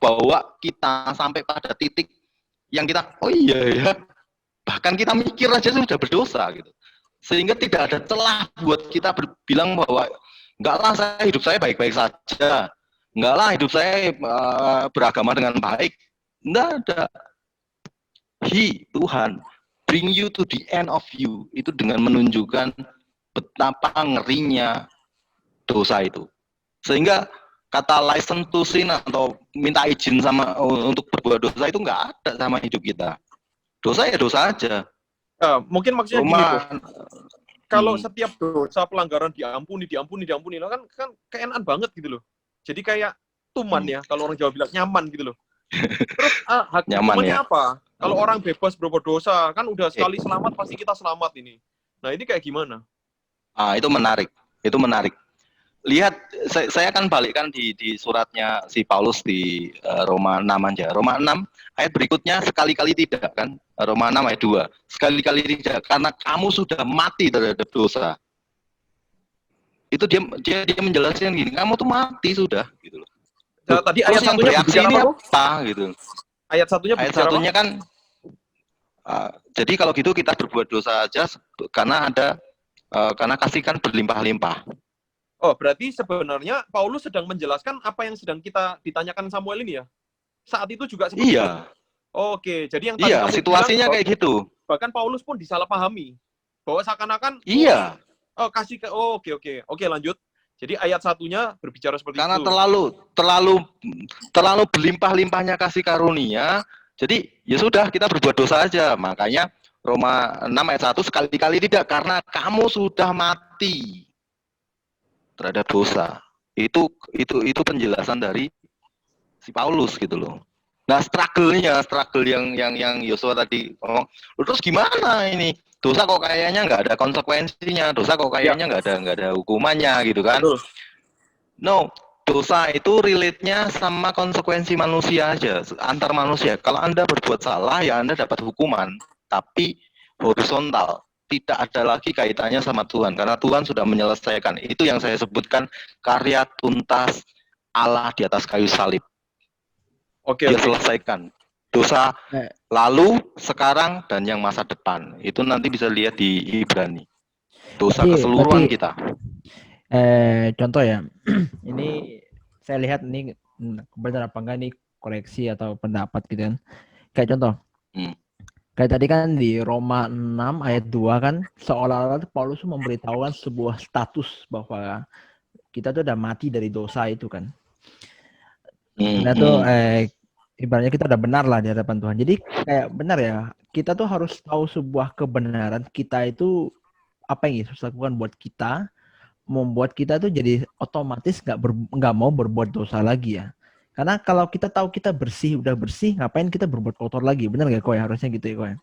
bawa kita sampai pada titik yang kita, oh iya ya, bahkan kita mikir aja sudah berdosa gitu. Sehingga tidak ada celah buat kita bilang bahwa enggak lah, hidup saya baik-baik saja. Enggak lah, hidup saya beragama dengan baik. Enggak ada. Tuhan bring you to the end of you, itu dengan menunjukkan betapa ngerinya dosa itu. Sehingga kata license to sin atau minta izin untuk berbuat dosa itu enggak ada sama hidup kita. Dosa ya dosa aja. Mungkin maksudnya gini, Bos. Kalau setiap dosa pelanggaran diampuni, lo kan keenaan banget gitu loh. Jadi kayak tuman ya, kalau orang Jawa bilang nyaman gitu loh. Terus hukumannya ya? Apa? Kalau orang bebas berbuat dosa, kan udah sekali selamat pasti kita selamat ini. Nah, ini kayak gimana? Itu menarik. Lihat, saya akan balikkan di suratnya si Paulus di Roma 6 aja. Roma 6 ayat berikutnya sekali-kali tidak kan? Roma 6 ayat 2. Sekali-kali tidak, karena kamu sudah mati terhadap dosa. Itu dia menjelaskan gini, kamu tuh mati sudah gitu loh. Tadi ayat satunya bicara apa gitu. Ayat satunya kan jadi kalau gitu kita berbuat dosa aja karena kasih kan berlimpah-limpah. Oh, berarti sebenarnya Paulus sedang menjelaskan apa yang sedang kita ditanyakan Samuel ini ya? Saat itu juga seperti itu. Oke, jadi yang tadi kamu situasinya bilang, kayak gitu. Bahkan Paulus pun disalahpahami bahwa seakan-akan Oke, lanjut. Jadi ayat satunya berbicara seperti karena itu. Karena terlalu berlimpah-limpahnya kasih karunia, jadi ya sudah kita berbuat dosa aja. Makanya Roma 6 ayat 1 sekali-kali tidak, karena kamu sudah mati terhadap dosa. Itu penjelasan dari si Paulus gitu loh. Nah, struggle yang Yosua tadi ngomong, terus gimana ini? Dosa kok kayaknya nggak ada konsekuensinya, dosa kok kayaknya nggak ada hukumannya gitu kan? Betul. No, dosa itu relate-nya sama konsekuensi manusia aja, antar manusia. Kalau Anda berbuat salah ya Anda dapat hukuman, tapi horizontal. Tidak ada lagi kaitannya sama Tuhan, karena Tuhan sudah menyelesaikan. Itu yang saya sebutkan karya tuntas Allah di atas kayu salib. Dia selesaikan dosa lalu, sekarang, dan yang masa depan. Itu nanti bisa lihat di Ibrani. Dosa keseluruhan kita. Contoh ya, ini saya lihat ini benar apa enggak nih koreksi atau pendapat gitu kan. Kayak contoh, Kayak tadi kan di Roma 6 ayat 2 kan seolah-olah Paulus memberitahukan sebuah status bahwa kita tuh udah mati dari dosa itu kan. Sebenarnya tuh ibaratnya kita udah benar lah di hadapan Tuhan. Jadi kayak benar ya, kita tuh harus tahu sebuah kebenaran kita itu apa yang Yesus lakukan buat kita, membuat kita tuh jadi otomatis nggak mau berbuat dosa lagi ya. Karena kalau kita tahu kita bersih, udah bersih, ngapain kita berbuat kotor lagi? Benar nggak Koy? Harusnya gitu ya Koy?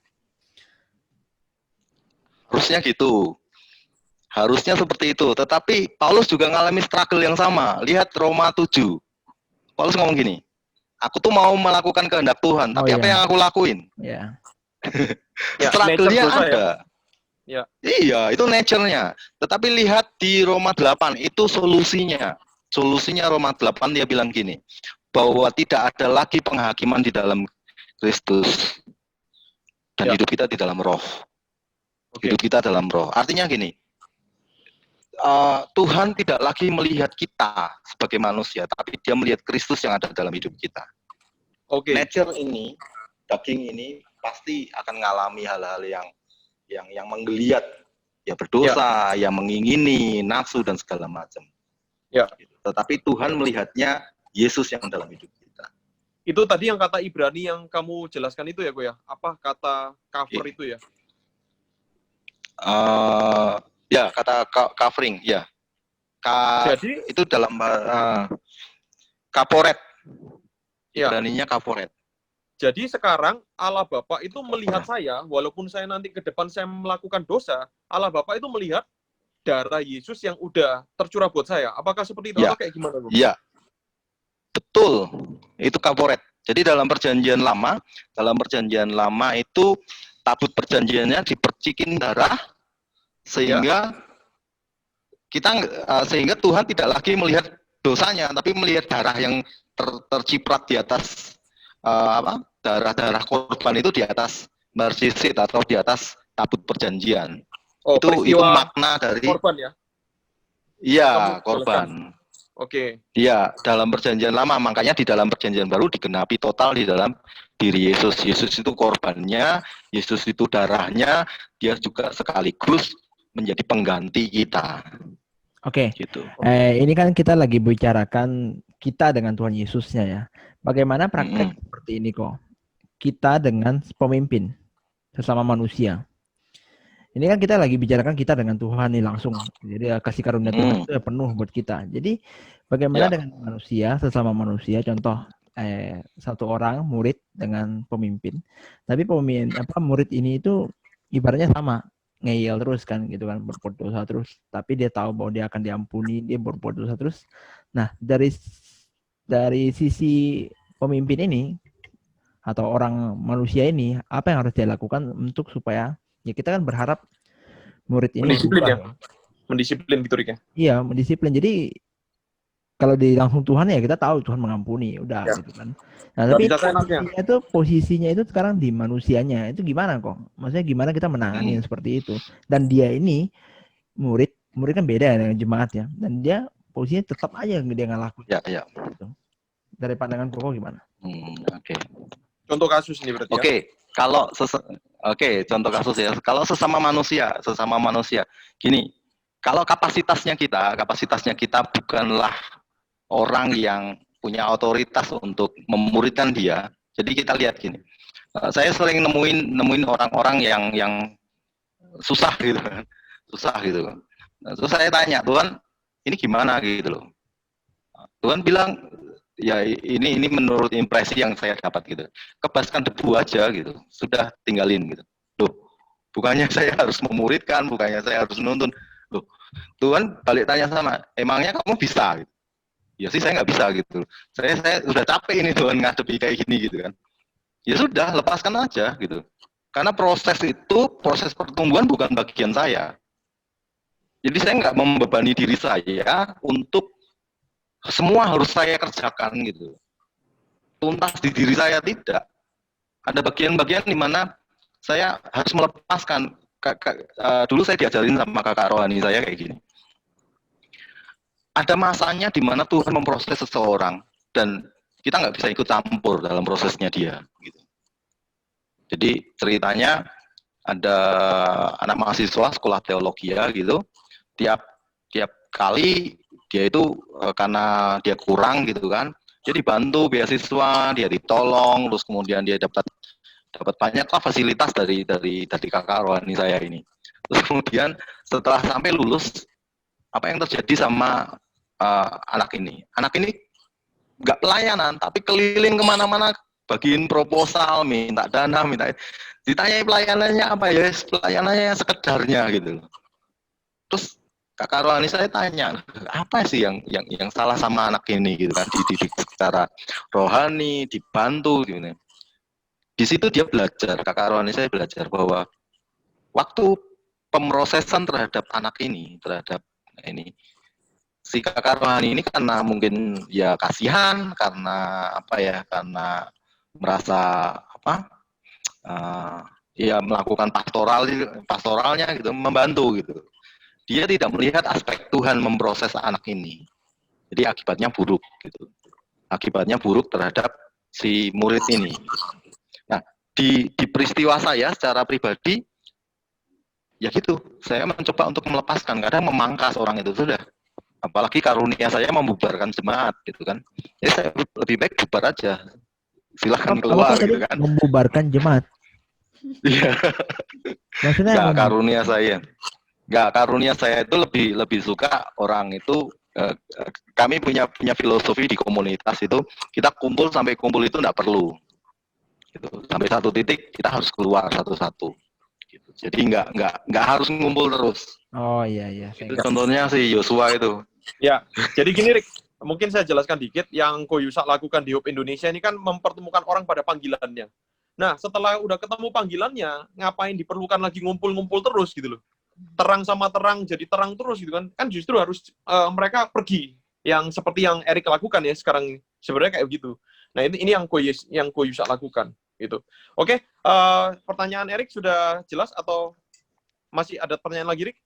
Harusnya gitu. Harusnya seperti itu. Tetapi Paulus juga ngalami struggle yang sama. Lihat Roma 7. Paulus ngomong gini, aku tuh mau melakukan kehendak Tuhan, tapi apa yang aku lakuin? Ya. Struggle-nya nature dosa ada. Ya. Iya, itu nature-nya. Tetapi lihat di Roma 8, itu solusinya. Solusinya Roma 8 dia bilang gini, bahwa tidak ada lagi penghakiman di dalam Kristus. Dan hidup kita di dalam roh. Hidup kita dalam roh. Artinya gini, Tuhan tidak lagi melihat kita sebagai manusia, tapi dia melihat Kristus yang ada dalam hidup kita. Nature ini, daging ini pasti akan mengalami hal-hal yang menggeliat, ya berdosa, yang mengingini, nafsu dan segala macam. Ya. Tetapi Tuhan melihatnya Yesus yang dalam hidup kita. Itu tadi yang kata Ibrani yang kamu jelaskan itu ya, Ko ya? Apa kata cover itu ya? Ya, kata covering, ya. Jadi itu dalam kaporet. Ya. Ibraninya kaporet. Jadi sekarang Allah Bapa itu melihat saya, walaupun saya nanti ke depan saya melakukan dosa, Allah Bapa itu melihat darah Yesus yang udah tercurah buat saya. Apakah seperti itu atau kayak gimana, Bro? Iya. Betul. Itu kaporet. Jadi dalam perjanjian lama itu tabut perjanjiannya dipercikin darah sehingga sehingga Tuhan tidak lagi melihat dosanya, tapi melihat darah yang terciprat di atas darah korban itu di atas mercy seat atau di atas tabut perjanjian. Itu makna dari korban ya? Iya, korban. Iya, dalam perjanjian lama, makanya di dalam perjanjian baru digenapi total di dalam diri Yesus. Yesus itu korbannya, Yesus itu darahnya, dia juga sekaligus menjadi pengganti kita. Gitu. Ini kan kita lagi bicarakan kita dengan Tuhan Yesusnya ya. Bagaimana praktek seperti ini kok? Kita dengan pemimpin sesama manusia. Ini kan kita lagi bicarakan kita dengan Tuhan nih langsung. Jadi kasih karunia Tuhan itu penuh buat kita. Jadi bagaimana dengan manusia, sesama manusia, contoh satu orang murid dengan pemimpin. Tapi murid ini itu ibaratnya sama, ngeyel terus kan gitu kan, berbuat dosa terus. Tapi dia tahu bahwa dia akan diampuni, dia berbuat dosa terus. Nah, dari sisi pemimpin ini atau orang manusia ini, apa yang harus dia lakukan untuk supaya ya kita kan berharap murid ini mendisiplin gitu Rik ya. Iya, mendisiplin. Jadi kalau di langsung Tuhan ya kita tahu Tuhan mengampuni, udah gitu kan. Nah, tapi posisinya itu sekarang di manusianya. Itu gimana kok? Maksudnya gimana kita menangani seperti itu? Dan dia ini murid kan beda dengan jemaat ya. Dan dia posisinya tetap aja dia ngelakuin. Ya. Gitu. Dari pandangan Koko gimana? Contoh kasus ini berarti contoh kasus ya. Kalau sesama manusia, gini, kalau kapasitasnya kita bukanlah orang yang punya otoritas untuk memuridkan dia. Jadi kita lihat gini, saya sering nemuin orang-orang yang susah gitu. Nah, terus saya tanya, Tuhan, ini gimana gitu loh. Tuhan bilang, ya ini menurut impresi yang saya dapat gitu. Kebaskan debu aja gitu, sudah tinggalin gitu. Loh, bukannya saya harus memuridkan, bukannya saya harus menuntun. Loh, Tuhan balik tanya sama, emangnya kamu bisa? Gitu. Ya sih saya nggak bisa gitu. Saya udah capek ini Tuhan ngadepi kayak gini gitu kan. Ya sudah, lepaskan aja gitu. Karena proses pertumbuhan bukan bagian saya. Jadi saya nggak membebani diri saya untuk semua harus saya kerjakan gitu. Tuntas di diri saya tidak. Ada bagian-bagian di mana saya harus melepaskan. Dulu saya diajarin sama kakak rohani saya kayak gini. Ada masanya di mana Tuhan memproses seseorang dan kita nggak bisa ikut campur dalam prosesnya dia. Gitu. Jadi ceritanya ada anak mahasiswa sekolah teologi ya gitu, tiap kali dia itu karena dia kurang gitu kan, dia dibantu beasiswa, dia ditolong, terus kemudian dia dapat banyaklah fasilitas dari kakak rohani saya ini. Terus kemudian setelah sampai lulus, apa yang terjadi sama anak ini? Anak ini nggak pelayanan, tapi keliling kemana-mana, bagiin proposal, minta dana, ditanya pelayanannya apa ya? Pelayanannya sekedarnya gitu. Terus kakak rohani saya tanya, apa sih yang salah sama anak ini gitu kan? Dididik secara rohani, dibantu gitu. Di situ dia belajar, kakak rohani saya belajar bahwa waktu pemrosesan terhadap anak ini, si kakak rohani ini karena mungkin ya kasihan, karena apa ya, karena merasa apa, ya melakukan pastoralnya gitu, membantu gitu. Dia tidak melihat aspek Tuhan memproses anak ini, jadi akibatnya buruk gitu. Akibatnya buruk terhadap si murid ini. Nah, di peristiwa saya secara pribadi, ya gitu, saya mencoba untuk melepaskan, kadang memangkas orang itu sudah. Apalagi karunia saya membubarkan jemaat gitu kan. Jadi saya lebih baik bubar aja. Silahkan keluar gitu kan. Membubarkan jemaat. Iya. Maksudnya Enggak, karunia saya itu lebih suka orang itu kami punya filosofi di komunitas itu, kita sampai kumpul itu enggak perlu. Gitu. Sampai satu titik kita harus keluar satu-satu. Gitu. Jadi enggak harus ngumpul terus. Oh iya. Itu contohnya si Yosua itu. Ya, jadi gini Rick, mungkin saya jelaskan dikit yang Ko Yusak lakukan di Hope Indonesia ini kan mempertemukan orang pada panggilannya. Nah, setelah udah ketemu panggilannya, ngapain diperlukan lagi ngumpul-ngumpul terus gitu loh. Terang sama terang jadi terang terus gitu kan. Kan justru harus mereka pergi. Yang seperti yang Erik lakukan ya sekarang ini. Sebenarnya kayak begitu. Nah, ini yang Ko Yusak lakukan gitu. Oke, pertanyaan Erik sudah jelas atau masih ada pertanyaan lagi, Rick?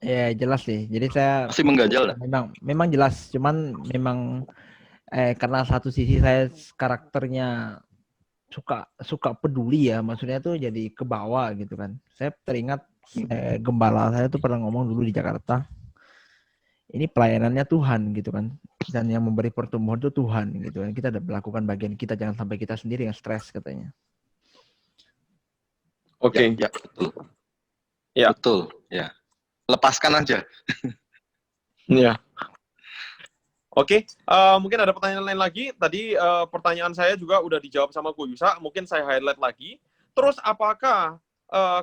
Ya, jelas sih. Jadi saya masih mengganjal. Memang jelas, cuman memang karena satu sisi saya karakternya suka peduli ya, maksudnya tuh jadi ke bawah gitu kan. Saya teringat gembala saya tuh pernah ngomong dulu di Jakarta, ini pelayanannya Tuhan gitu kan, dan yang memberi pertumbuhan itu Tuhan gitu kan. Kita udah melakukan bagian kita, jangan sampai kita sendiri yang stres katanya. Oke. Ya, betul. Ya. Betul, ya. Lepaskan aja. Ya. Oke, mungkin ada pertanyaan lain lagi. Tadi pertanyaan saya juga udah dijawab sama Ko Yusak. Mungkin saya highlight lagi. Terus apakah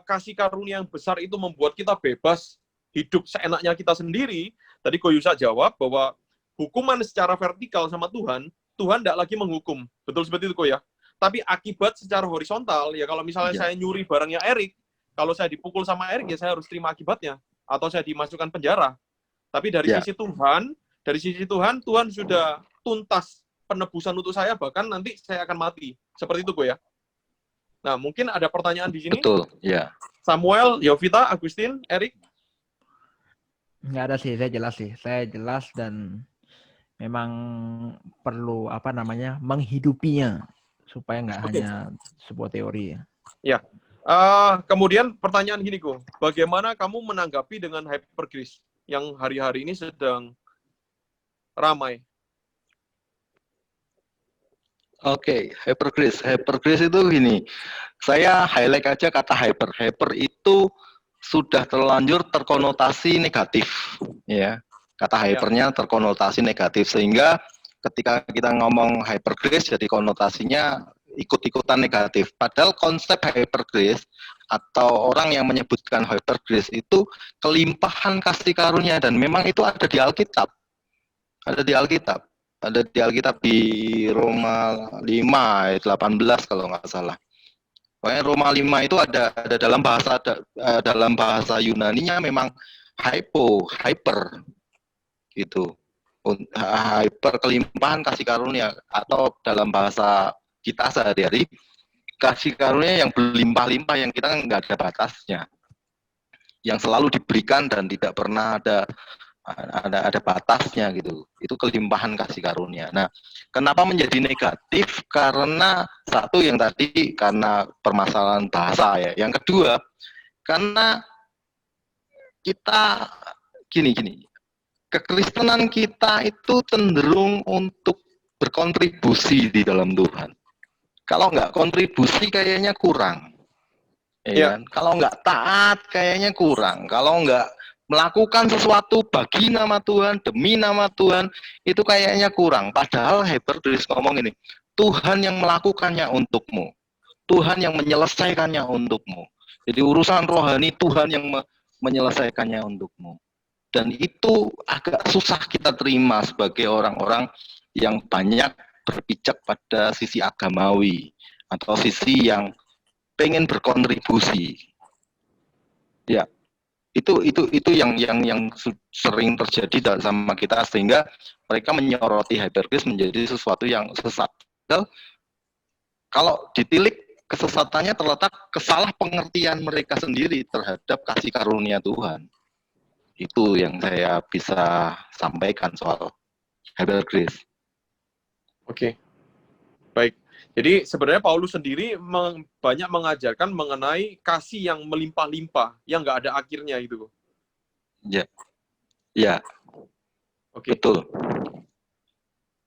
kasih karunia yang besar itu membuat kita bebas hidup seenaknya kita sendiri? Tadi Ko Yusak jawab bahwa hukuman secara vertikal sama Tuhan tidak lagi menghukum. Betul seperti itu, Ko ya? Tapi akibat secara horizontal, ya kalau misalnya saya nyuri barangnya Erik, kalau saya dipukul sama Erik, ya saya harus terima akibatnya. Atau saya dimasukkan penjara. Tapi dari sisi Tuhan, Tuhan sudah tuntas penebusan untuk saya, bahkan nanti saya akan mati. Seperti itu, Ko ya. Nah, mungkin ada pertanyaan di sini. Betul, ya. Samuel, Yovita, Agustin, Erik? Nggak ada sih, saya jelas dan memang perlu menghidupinya supaya nggak hanya sebuah teori ya. Ya. Kemudian pertanyaan gini, Ko. Bagaimana kamu menanggapi dengan hypergrace yang hari-hari ini sedang ramai? Oke, hypergrace. Hypergrace itu gini. Saya highlight aja kata hyper. Hyper itu sudah terlanjur terkonotasi negatif, ya. Kata hypernya terkonotasi negatif, sehingga ketika kita ngomong hypergrace jadi konotasinya ikut-ikutan negatif. Padahal konsep hypergrace atau orang yang menyebutkan hypergrace itu kelimpahan kasih karunia, dan memang itu ada di Alkitab. Ada di Alkitab di Roma 5 ayat 18 kalau nggak salah. Pokoknya Roma 5 itu ada dalam bahasa Yunaninya memang hyper gitu. Hyper, kelimpahan kasih karunia, atau dalam bahasa kita sehari-hari kasih karunia yang berlimpah-limpah, yang kita nggak ada batasnya, yang selalu diberikan dan tidak pernah ada ada batasnya gitu. Itu kelimpahan kasih karunia. Nah, kenapa menjadi negatif? Karena satu yang tadi karena permasalahan bahasa ya. Yang kedua, karena kita gini. Kekristenan kita itu cenderung untuk berkontribusi di dalam Tuhan. Kalau nggak kontribusi kayaknya kurang. Ya kan? Kalau nggak taat kayaknya kurang. Kalau nggak melakukan sesuatu bagi nama Tuhan, demi nama Tuhan, itu kayaknya kurang. Padahal Hebreus ngomong ini, Tuhan yang melakukannya untukmu. Tuhan yang menyelesaikannya untukmu. Jadi urusan rohani Tuhan yang menyelesaikannya untukmu. Dan itu agak susah kita terima sebagai orang-orang yang banyak berpijak pada sisi agamawi atau sisi yang pengen berkontribusi. Ya, itu yang sering terjadi sama kita, sehingga mereka menyoroti Hebreus menjadi sesuatu yang sesat. Kalau ditilik, kesesatannya terletak kesalah pengertian mereka sendiri terhadap kasih karunia Tuhan. Itu yang saya bisa sampaikan soal Hebreus. Oke, baik. Jadi sebenarnya Paulus sendiri banyak mengajarkan mengenai kasih yang melimpah-limpah, yang nggak ada akhirnya itu. Ya, Oke. betul.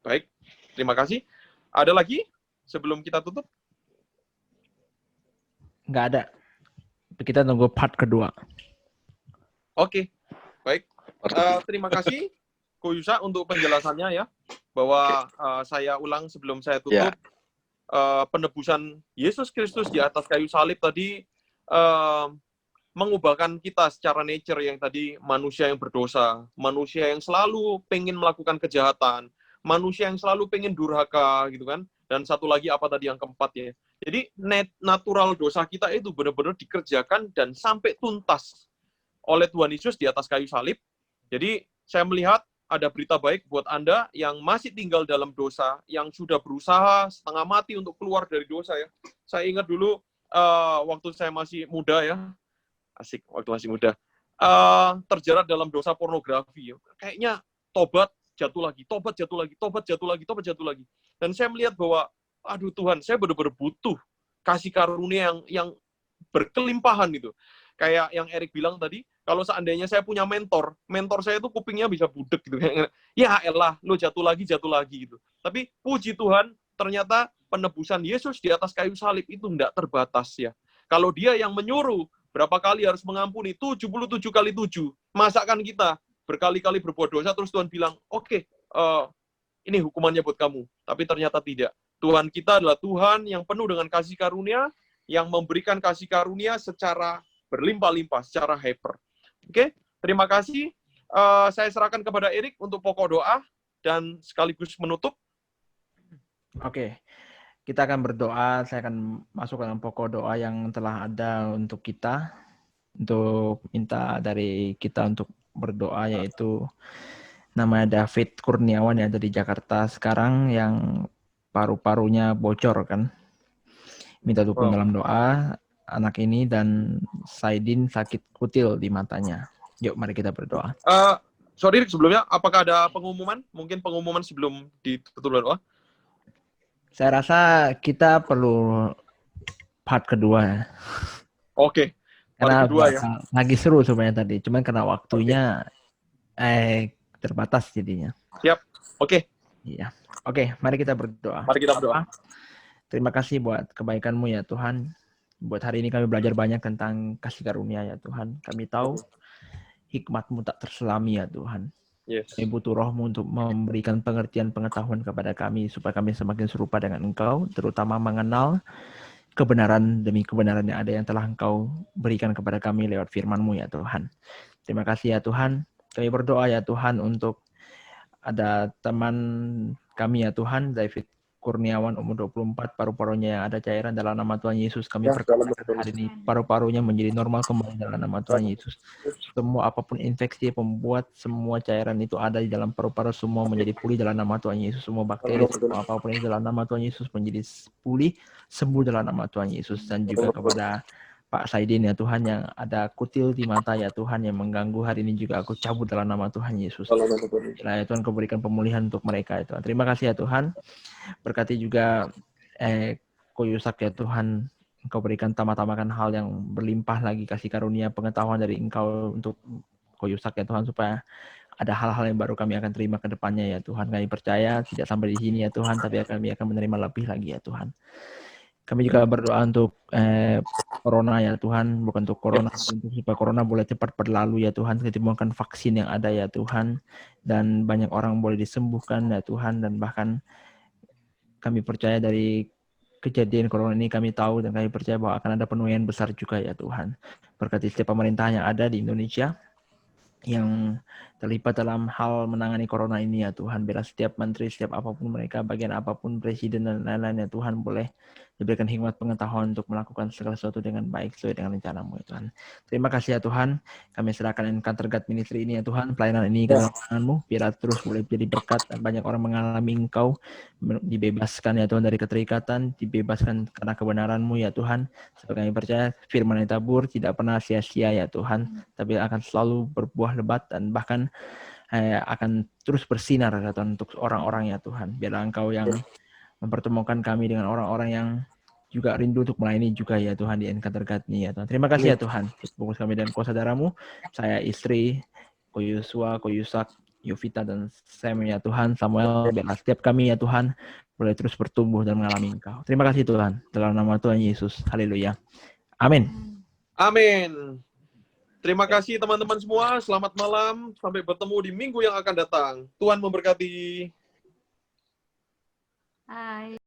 Baik, terima kasih. Ada lagi sebelum kita tutup? Nggak ada. Kita tunggu part kedua. Oke, baik. Terima kasih, Ko Yusak, untuk penjelasannya ya. Bahwa saya ulang sebelum saya tutup. Penebusan Yesus Kristus di atas kayu salib tadi mengubahkan kita secara nature yang tadi manusia yang berdosa, manusia yang selalu pengen melakukan kejahatan, manusia yang selalu pengen durhaka gitu kan. Dan satu lagi apa tadi yang keempat ya. Jadi natural dosa kita itu benar-benar dikerjakan dan sampai tuntas oleh Tuhan Yesus di atas kayu salib. Jadi saya melihat ada berita baik buat Anda yang masih tinggal dalam dosa, yang sudah berusaha setengah mati untuk keluar dari dosa ya. Saya ingat dulu waktu saya masih muda ya, asik waktu masih muda, terjerat dalam dosa pornografi. Ya. Kayaknya tobat jatuh lagi, tobat jatuh lagi, tobat jatuh lagi, tobat jatuh lagi. Dan saya melihat bahwa, aduh Tuhan, saya benar-benar butuh kasih karunia yang berkelimpahan gitu. Kayak yang Erik bilang tadi, kalau seandainya saya punya mentor saya itu kupingnya bisa budek gitu. Ya elah, lo jatuh lagi gitu. Tapi puji Tuhan, ternyata penebusan Yesus di atas kayu salib itu tidak terbatas ya. Kalau dia yang menyuruh, berapa kali harus mengampuni? 77 kali 7. Masakan kita berkali-kali berbuat dosa, terus Tuhan bilang, oke, ini hukumannya buat kamu. Tapi ternyata tidak. Tuhan kita adalah Tuhan yang penuh dengan kasih karunia, yang memberikan kasih karunia secara berlimpah-limpah, secara hyper. Oke, terima kasih. Saya serahkan kepada Erik untuk pokok doa dan sekaligus menutup. Oke, kita akan berdoa. Saya akan masuk ke dalam pokok doa yang telah ada untuk kita, untuk minta dari kita untuk berdoa, yaitu namanya David Kurniawan yang ada di Jakarta sekarang, yang paru-parunya bocor kan. Minta dukung dalam doa anak ini, dan Saidin sakit kutil di matanya. Yuk, mari kita berdoa. Sorry, sebelumnya, apakah ada pengumuman? Mungkin pengumuman sebelum ditutup doa? Saya rasa kita perlu part kedua ya. Oke, Karena part kedua ya. Lagi seru sebenarnya tadi, cuman karena waktunya terbatas jadinya. Siap, oke. Iya. Oke, mari kita berdoa. Mari kita berdoa. Terima kasih buat kebaikan-Mu ya Tuhan. Buat hari ini kami belajar banyak tentang kasih karunia ya Tuhan. Kami tahu hikmat-Mu tak terselami ya Tuhan. Yes. Kami butuh Roh-Mu untuk memberikan pengertian pengetahuan kepada kami supaya kami semakin serupa dengan Engkau, terutama mengenal kebenaran demi kebenaran yang ada yang telah Engkau berikan kepada kami lewat firman-Mu ya Tuhan. Terima kasih ya Tuhan. Kami berdoa ya Tuhan untuk ada teman kami ya Tuhan, David Kurniawan, umur 24, paru-parunya yang ada cairan, dalam nama Tuhan Yesus. Kami perkatakan hari ini paru-parunya menjadi normal kembali dalam nama Tuhan Yesus. Semua apapun infeksi pembuat semua cairan itu ada di dalam paru-paru, semua menjadi pulih dalam nama Tuhan Yesus. Semua bakteri, semua apapun itu dalam nama Tuhan Yesus menjadi pulih, sembuh dalam nama Tuhan Yesus. Dan juga kepada Pak Saidin ya Tuhan, yang ada kutil di mata ya Tuhan yang mengganggu hari ini juga aku cabut dalam nama Tuhan Yesus. Ya Tuhan, Kau berikan pemulihan untuk mereka ya Tuhan. Terima kasih ya Tuhan. Berkati juga Ko Yusak ya Tuhan. Engkau berikan tambah-tambahkan hal yang berlimpah lagi, kasih karunia pengetahuan dari Engkau untuk Ko Yusak ya Tuhan, supaya ada hal-hal yang baru kami akan terima ke depannya ya Tuhan. Kami percaya tidak sampai di sini ya Tuhan, tapi kami akan menerima lebih lagi ya Tuhan. Kami juga berdoa untuk corona ya Tuhan, bukan untuk corona, untuk supaya corona boleh cepat berlalu ya Tuhan, ditemukan vaksin yang ada ya Tuhan, dan banyak orang boleh disembuhkan ya Tuhan, dan bahkan kami percaya dari kejadian corona ini kami tahu dan kami percaya bahwa akan ada penuaian besar juga ya Tuhan. Berkati setiap pemerintah yang ada di Indonesia yang terlibat dalam hal menangani corona ini ya Tuhan. Biarlah setiap menteri, setiap apapun mereka, bagian apapun, presiden dan lain-lain ya Tuhan, boleh diberikan hikmat pengetahuan untuk melakukan segala sesuatu dengan baik sesuai dengan rencana-Mu ya Tuhan. Terima kasih ya Tuhan. Kami serahkan Encounter God Ministry ini ya Tuhan, pelayanan ini ke dalam tangan-Mu, biarlah terus boleh jadi berkat dan banyak orang mengalami Engkau, dibebaskan ya Tuhan dari keterikatan, dibebaskan karena kebenaran-Mu ya Tuhan. Sebagai kami percaya firman yang tabur tidak pernah sia-sia ya Tuhan, tapi akan selalu berbuah lebat dan bahkan akan terus bersinar ya Tuhan untuk orang-orang ya Tuhan. Biarlah Engkau yang mempertemukan kami dengan orang-orang yang juga rindu untuk melayani juga ya Tuhan di Encounter God ini ya Tuhan. Terima kasih ya Tuhan. Fokus kami dan kuasa darah-Mu. Saya istri, Ko Yosua, Ko Yusak, Yovita dan Sam ya Tuhan, Samuel, biarlah setiap kami ya Tuhan boleh terus bertumbuh dan mengalami Engkau. Terima kasih Tuhan. Dalam nama Tuhan Yesus. Haleluya. Amin. Amin. Terima kasih teman-teman semua. Selamat malam. Sampai bertemu di minggu yang akan datang. Tuhan memberkati. Hai.